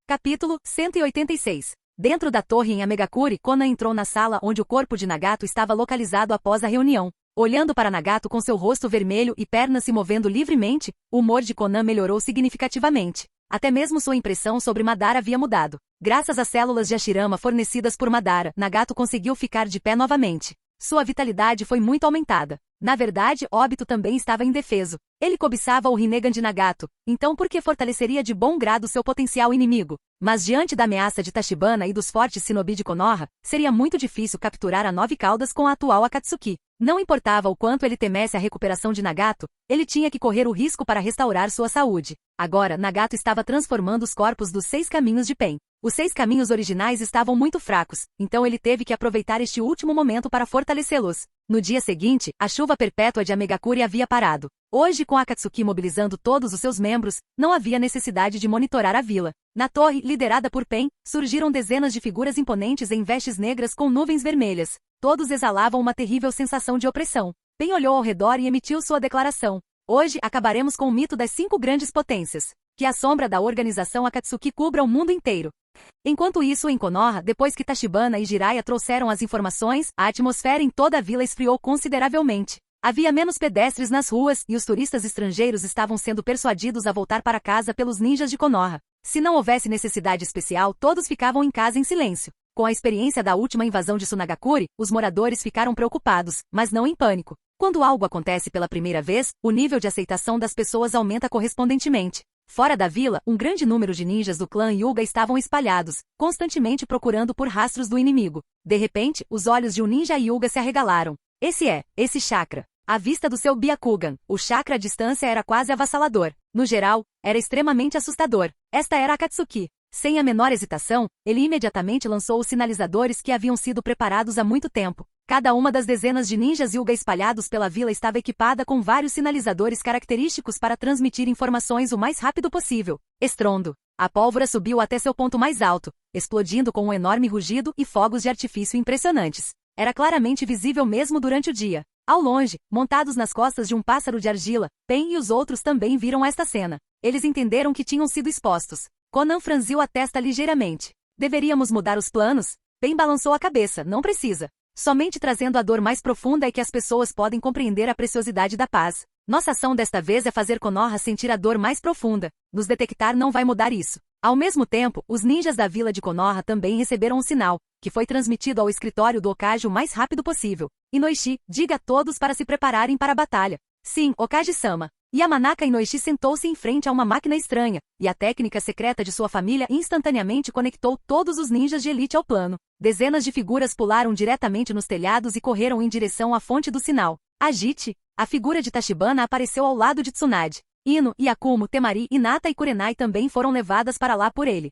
Capítulo 186. Dentro da torre em Amegakure, Konan entrou na sala onde o corpo de Nagato estava localizado após a reunião. Olhando para Nagato com seu rosto vermelho e pernas se movendo livremente, o humor de Konan melhorou significativamente. Até mesmo sua impressão sobre Madara havia mudado. Graças às células de Hashirama fornecidas por Madara, Nagato conseguiu ficar de pé novamente. Sua vitalidade foi muito aumentada. Na verdade, Obito também estava indefeso. Ele cobiçava o Rinnegan de Nagato, então por que fortaleceria de bom grado seu potencial inimigo? Mas diante da ameaça de Tachibana e dos fortes shinobi de Konoha, seria muito difícil capturar a 9 caudas com a atual Akatsuki. Não importava o quanto ele temesse a recuperação de Nagato, ele tinha que correr o risco para restaurar sua saúde. Agora, Nagato estava transformando os corpos dos 6 caminhos de Pen. Os 6 caminhos originais estavam muito fracos, então ele teve que aproveitar este último momento para fortalecê-los. No dia seguinte, a chuva perpétua de Amegakure havia parado. Hoje, com a Akatsuki mobilizando todos os seus membros, não havia necessidade de monitorar a vila. Na torre, liderada por Pen, surgiram dezenas de figuras imponentes em vestes negras com nuvens vermelhas. Todos exalavam uma terrível sensação de opressão. Pen olhou ao redor e emitiu sua declaração. Hoje, acabaremos com o mito das 5 grandes potências. Que a sombra da organização Akatsuki cubra o mundo inteiro. Enquanto isso, em Konoha, depois que Tachibana e Jiraiya trouxeram as informações, a atmosfera em toda a vila esfriou consideravelmente. Havia menos pedestres nas ruas e os turistas estrangeiros estavam sendo persuadidos a voltar para casa pelos ninjas de Konoha. Se não houvesse necessidade especial, todos ficavam em casa em silêncio. Com a experiência da última invasão de Sunagakure, os moradores ficaram preocupados, mas não em pânico. Quando algo acontece pela primeira vez, o nível de aceitação das pessoas aumenta correspondentemente. Fora da vila, um grande número de ninjas do clã Hyuga estavam espalhados, constantemente procurando por rastros do inimigo. De repente, os olhos de um ninja Hyuga se arregalaram. Esse chakra. À vista do seu Byakugan, o chakra à distância era quase avassalador. No geral, era extremamente assustador. Esta era Akatsuki. Sem a menor hesitação, ele imediatamente lançou os sinalizadores que haviam sido preparados há muito tempo. Cada uma das dezenas de ninjas Hyuga espalhados pela vila estava equipada com vários sinalizadores característicos para transmitir informações o mais rápido possível. Estrondo. A pólvora subiu até seu ponto mais alto, explodindo com um enorme rugido e fogos de artifício impressionantes. Era claramente visível mesmo durante o dia. Ao longe, montados nas costas de um pássaro de argila, Pen e os outros também viram esta cena. Eles entenderam que tinham sido expostos. Konan franziu a testa ligeiramente. Deveríamos mudar os planos? Pen balançou a cabeça. Não precisa. Somente trazendo a dor mais profunda é que as pessoas podem compreender a preciosidade da paz. Nossa ação desta vez é fazer Konoha sentir a dor mais profunda. Nos detectar não vai mudar isso. Ao mesmo tempo, os ninjas da vila de Konoha também receberam um sinal, que foi transmitido ao escritório do Hokage o mais rápido possível. Inoishi, diga a todos para se prepararem para a batalha. Sim, Hokage-sama. Yamanaka Inoishi sentou-se em frente a uma máquina estranha, e a técnica secreta de sua família instantaneamente conectou todos os ninjas de elite ao plano. Dezenas de figuras pularam diretamente nos telhados e correram em direção à fonte do sinal. Agite! A figura de Tachibana apareceu ao lado de Tsunade. Ino, Yakumo, Temari, Hinata e Kurenai também foram levadas para lá por ele.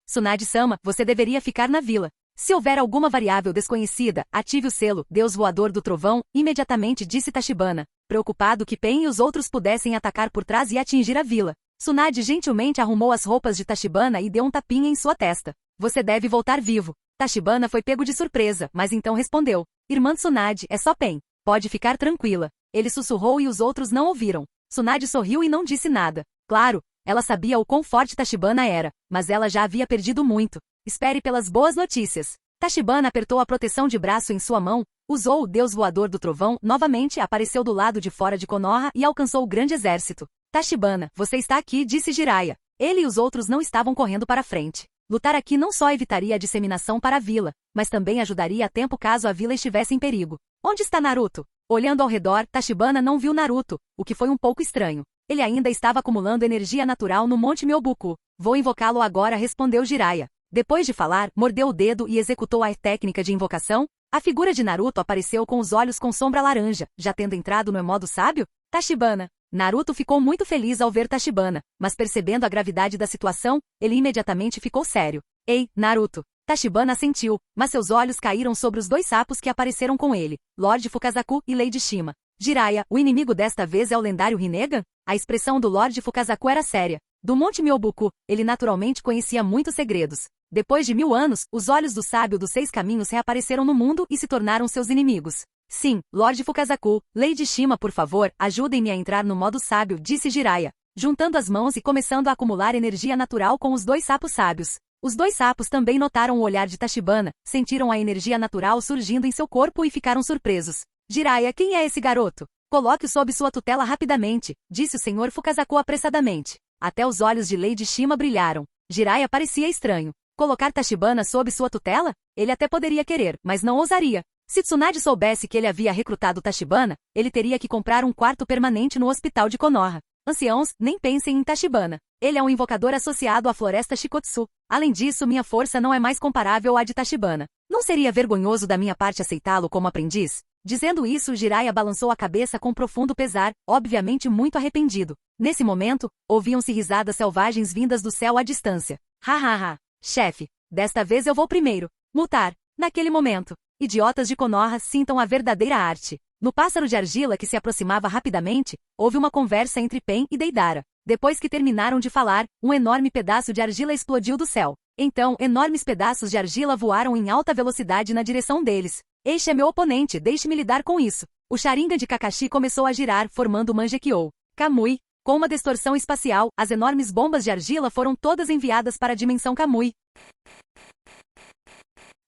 Tsunade-sama, você deveria ficar na vila. Se houver alguma variável desconhecida, ative o selo, Deus voador do trovão, imediatamente disse Tachibana, preocupado que Pen e os outros pudessem atacar por trás e atingir a vila. Tsunade gentilmente arrumou as roupas de Tachibana e deu um tapinha em sua testa. Você deve voltar vivo. Tachibana foi pego de surpresa, mas então respondeu. Irmã Tsunade, é só Pen. Pode ficar tranquila. Ele sussurrou e os outros não ouviram. Tsunade sorriu e não disse nada. Claro, ela sabia o quão forte Tachibana era, mas ela já havia perdido muito. Espere pelas boas notícias. Tachibana apertou a proteção de braço em sua mão, usou o deus voador do trovão, novamente apareceu do lado de fora de Konoha e alcançou o grande exército. Tachibana, você está aqui, disse Jiraiya. Ele e os outros não estavam correndo para frente. Lutar aqui não só evitaria a disseminação para a vila, mas também ajudaria a tempo caso a vila estivesse em perigo. Onde está Naruto? Olhando ao redor, Tachibana não viu Naruto, o que foi um pouco estranho. Ele ainda estava acumulando energia natural no Monte Myoboku. Vou invocá-lo agora, respondeu Jiraiya. Depois de falar, mordeu o dedo e executou a técnica de invocação. A figura de Naruto apareceu com os olhos com sombra laranja, já tendo entrado no modo sábio. Tachibana. Naruto ficou muito feliz ao ver Tachibana, mas percebendo a gravidade da situação, ele imediatamente ficou sério. Ei, Naruto. Tachibana assentiu, mas seus olhos caíram sobre os dois sapos que apareceram com ele, Lord Fukazaku e Lady Shima. Jiraiya, o inimigo desta vez é o lendário Rinnegan? A expressão do Lord Fukazaku era séria. Do Monte Myoboku, ele naturalmente conhecia muitos segredos. Depois de 1000 anos, os olhos do sábio dos 6 caminhos reapareceram no mundo e se tornaram seus inimigos. Sim, Lord Fukazaku, Lady Shima, por favor, ajudem-me a entrar no modo sábio, disse Jiraiya, juntando as mãos e começando a acumular energia natural com os dois sapos sábios. Os dois sapos também notaram o olhar de Tachibana, sentiram a energia natural surgindo em seu corpo e ficaram surpresos. Jiraiya, quem é esse garoto? Coloque-o sob sua tutela rapidamente, disse o Sr. Fukazaku apressadamente. Até os olhos de Lady Shima brilharam. Jiraiya parecia estranho. Colocar Tachibana sob sua tutela? Ele até poderia querer, mas não ousaria. Se Tsunade soubesse que ele havia recrutado Tachibana, ele teria que comprar um quarto permanente no hospital de Konoha. Anciãos, nem pensem em Tachibana. Ele é um invocador associado à floresta Shikotsu. Além disso, minha força não é mais comparável à de Tachibana. Não seria vergonhoso da minha parte aceitá-lo como aprendiz? Dizendo isso, Jiraiya balançou a cabeça com profundo pesar, obviamente muito arrependido. Nesse momento, ouviam-se risadas selvagens vindas do céu à distância. Ha. Chefe, desta vez eu vou primeiro. Multar. Naquele momento, idiotas de Konoha sintam a verdadeira arte. No pássaro de argila que se aproximava rapidamente, houve uma conversa entre Pen e Deidara. Depois que terminaram de falar, um enorme pedaço de argila explodiu do céu. Então, enormes pedaços de argila voaram em alta velocidade na direção deles. Este é meu oponente, deixe-me lidar com isso. O Sharingan de Kakashi começou a girar, formando o Mangekyo. Kamui. Com uma distorção espacial, as enormes bombas de argila foram todas enviadas para a dimensão Kamui.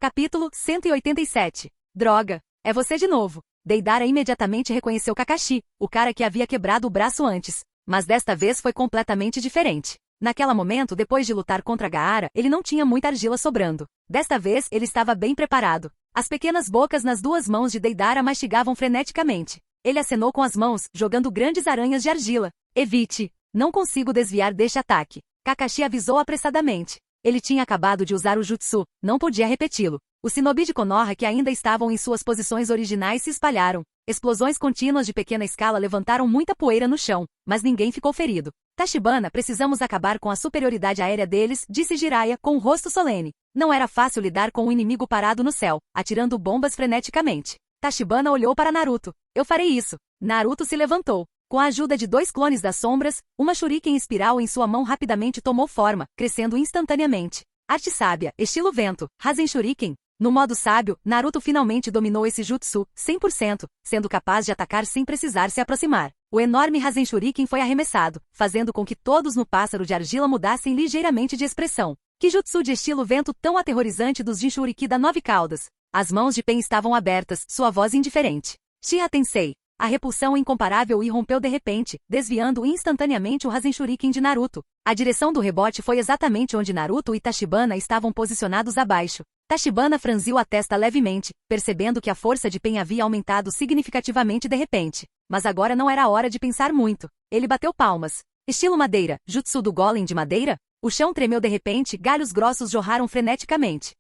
Capítulo 187. Droga. É você de novo. Deidara imediatamente reconheceu Kakashi, o cara que havia quebrado o braço antes. Mas desta vez foi completamente diferente. Naquele momento, depois de lutar contra Gaara, ele não tinha muita argila sobrando. Desta vez, ele estava bem preparado. As pequenas bocas nas duas mãos de Deidara mastigavam freneticamente. Ele acenou com as mãos, jogando grandes aranhas de argila. Evite. Não consigo desviar deste ataque. Kakashi avisou apressadamente. Ele tinha acabado de usar o jutsu, não podia repeti-lo. Os shinobi de Konoha que ainda estavam em suas posições originais se espalharam. Explosões contínuas de pequena escala levantaram muita poeira no chão, mas ninguém ficou ferido. Tachibana, precisamos acabar com a superioridade aérea deles, disse Jiraiya com o rosto solene. Não era fácil lidar com um inimigo parado no céu, atirando bombas freneticamente. Tachibana olhou para Naruto. Eu farei isso. Naruto se levantou. Com a ajuda de 2 clones das sombras, uma shuriken espiral em sua mão rapidamente tomou forma, crescendo instantaneamente. Arte sábia, estilo vento, Rasen Shuriken. No modo sábio, Naruto finalmente dominou esse jutsu, 100%, sendo capaz de atacar sem precisar se aproximar. O enorme Rasen Shuriken foi arremessado, fazendo com que todos no pássaro de argila mudassem ligeiramente de expressão. Que jutsu de estilo vento tão aterrorizante dos Jinchuriki da 9 caudas. As mãos de Pen estavam abertas, sua voz indiferente. Shiha Tensei. A repulsão incomparável irrompeu de repente, desviando instantaneamente o Rasen Shuriken de Naruto. A direção do rebote foi exatamente onde Naruto e Tachibana estavam posicionados abaixo. Tachibana franziu a testa levemente, percebendo que a força de Pen havia aumentado significativamente de repente. Mas agora não era a hora de pensar muito. Ele bateu palmas. Estilo madeira, jutsu do golem de madeira? O chão tremeu de repente, galhos grossos jorraram freneticamente.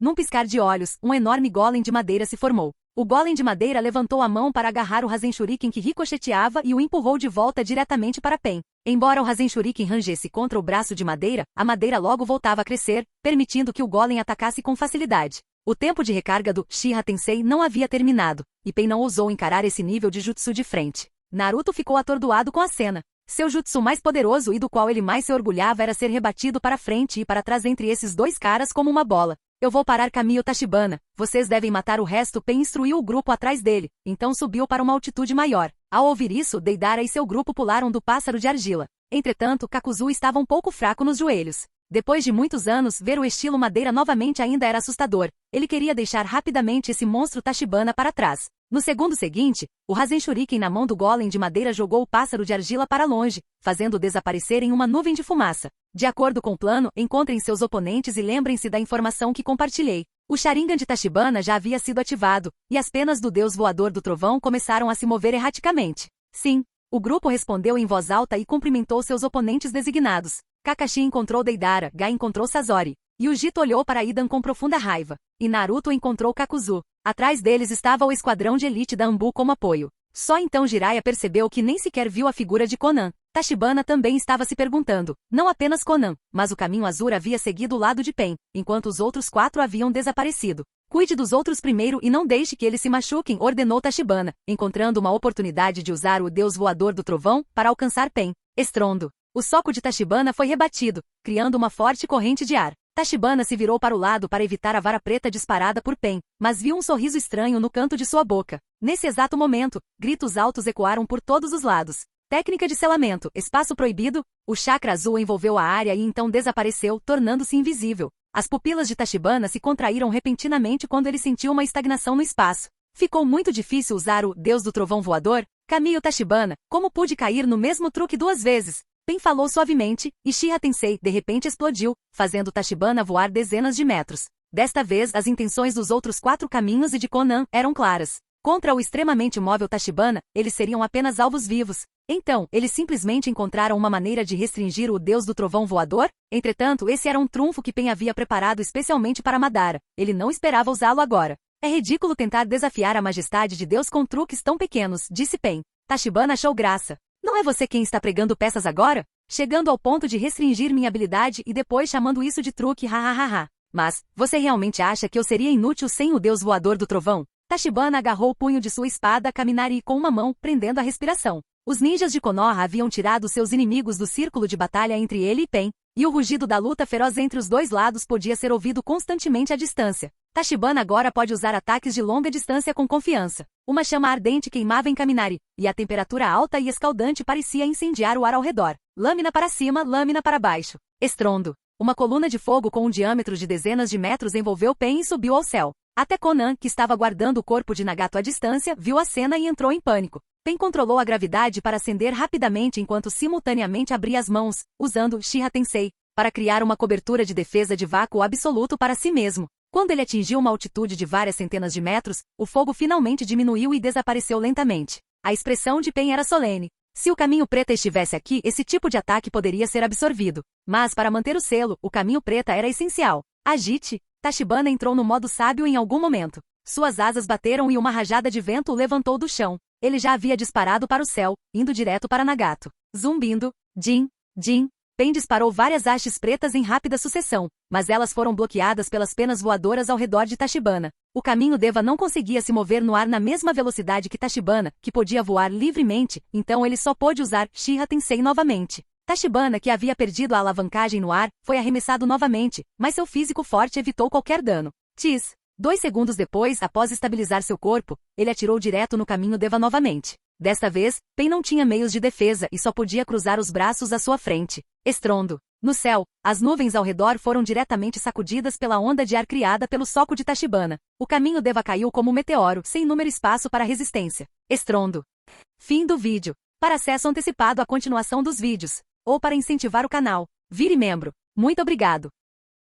Num piscar de olhos, um enorme golem de madeira se formou. O golem de madeira levantou a mão para agarrar o Rasen Shuriken que ricocheteava e o empurrou de volta diretamente para Pen. Embora o Rasen Shuriken rangesse contra o braço de madeira, a madeira logo voltava a crescer, permitindo que o golem atacasse com facilidade. O tempo de recarga do Shiha Tensei não havia terminado, e Pen não ousou encarar esse nível de jutsu de frente. Naruto ficou atordoado com a cena. Seu jutsu mais poderoso e do qual ele mais se orgulhava era ser rebatido para frente e para trás entre esses dois caras como uma bola. Eu vou parar caminho Tachibana, vocês devem matar o resto. Pen instruiu o grupo atrás dele, então subiu para uma altitude maior. Ao ouvir isso, Deidara e seu grupo pularam do pássaro de argila. Entretanto, Kakuzu estava um pouco fraco nos joelhos. Depois de muitos anos, ver o estilo madeira novamente ainda era assustador. Ele queria deixar rapidamente esse monstro Tachibana para trás. No segundo seguinte, o Rasen Shuriken na mão do golem de madeira jogou o pássaro de argila para longe, fazendo-o desaparecer em uma nuvem de fumaça. De acordo com o plano, encontrem seus oponentes e lembrem-se da informação que compartilhei. O Sharingan de Tachibana já havia sido ativado, e as penas do deus voador do trovão começaram a se mover erraticamente. Sim, o grupo respondeu em voz alta e cumprimentou seus oponentes designados. Kakashi encontrou Deidara, Gai encontrou Sasori. Yujito olhou para Idan com profunda raiva. E Naruto encontrou Kakuzu. Atrás deles estava o esquadrão de elite da Anbu como apoio. Só então Jiraiya percebeu que nem sequer viu a figura de Konan. Tachibana também estava se perguntando. Não apenas Konan, mas o caminho azul havia seguido o lado de Pen, enquanto os outros 4 haviam desaparecido. Cuide dos outros primeiro e não deixe que eles se machuquem, ordenou Tachibana, encontrando uma oportunidade de usar o deus voador do trovão para alcançar Pen. Estrondo. O soco de Tachibana foi rebatido, criando uma forte corrente de ar. Tachibana se virou para o lado para evitar a vara preta disparada por Pen, mas viu um sorriso estranho no canto de sua boca. Nesse exato momento, gritos altos ecoaram por todos os lados. Técnica de selamento, espaço proibido, o chakra azul envolveu a área e então desapareceu, tornando-se invisível. As pupilas de Tachibana se contraíram repentinamente quando ele sentiu uma estagnação no espaço. Ficou muito difícil usar o Deus do Trovão Voador. Kamiyo Tachibana, como pude cair no mesmo truque 2 vezes? Pen falou suavemente, e Uchiha Tensei de repente explodiu, fazendo Tachibana voar dezenas de metros. Desta vez as intenções dos outros 4 caminhos e de Konan eram claras. Contra o extremamente móvel Tachibana, eles seriam apenas alvos vivos. Então, eles simplesmente encontraram uma maneira de restringir o Deus do Trovão Voador? Entretanto, esse era um trunfo que Pen havia preparado especialmente para Madara. Ele não esperava usá-lo agora. É ridículo tentar desafiar a majestade de Deus com truques tão pequenos, disse Pen. Tachibana achou graça. Não é você quem está pregando peças agora? Chegando ao ponto de restringir minha habilidade e depois chamando isso de truque, hahaha. Mas, você realmente acha que eu seria inútil sem o Deus Voador do Trovão? Tachibana agarrou o punho de sua espada Kaminari com uma mão, prendendo a respiração. Os ninjas de Konoha haviam tirado seus inimigos do círculo de batalha entre ele e Pen, e o rugido da luta feroz entre os dois lados podia ser ouvido constantemente à distância. Tachibana agora pode usar ataques de longa distância com confiança. Uma chama ardente queimava em Kaminari, e a temperatura alta e escaldante parecia incendiar o ar ao redor. Lâmina para cima, lâmina para baixo. Estrondo. Uma coluna de fogo com um diâmetro de dezenas de metros envolveu Pen e subiu ao céu. Até Konan, que estava guardando o corpo de Nagato à distância, viu a cena e entrou em pânico. Pen controlou a gravidade para acender rapidamente enquanto simultaneamente abria as mãos, usando Uchiha Tensei, para criar uma cobertura de defesa de vácuo absoluto para si mesmo. Quando ele atingiu uma altitude de várias centenas de metros, o fogo finalmente diminuiu e desapareceu lentamente. A expressão de Pen era solene. Se o Caminho Preta estivesse aqui, esse tipo de ataque poderia ser absorvido. Mas para manter o selo, o Caminho Preta era essencial. Agite! Tachibana entrou no modo sábio em algum momento. Suas asas bateram e uma rajada de vento o levantou do chão. Ele já havia disparado para o céu, indo direto para Nagato. Zumbindo, Jin, Jin. Pen disparou várias hastes pretas em rápida sucessão, mas elas foram bloqueadas pelas penas voadoras ao redor de Tachibana. O caminho Deva não conseguia se mover no ar na mesma velocidade que Tachibana, que podia voar livremente, então ele só pôde usar Uchiha Tensei novamente. Tachibana, que havia perdido a alavancagem no ar, foi arremessado novamente, mas seu físico forte evitou qualquer dano. 2 segundos depois, após estabilizar seu corpo, ele atirou direto no caminho Deva novamente. Desta vez, Pen não tinha meios de defesa e só podia cruzar os braços à sua frente. Estrondo. No céu, as nuvens ao redor foram diretamente sacudidas pela onda de ar criada pelo soco de Tachibana. O caminho Deva caiu como um meteoro, sem número espaço para resistência. Estrondo. Fim do vídeo. Para acesso antecipado à continuação dos vídeos, ou para incentivar o canal, vire membro. Muito obrigado.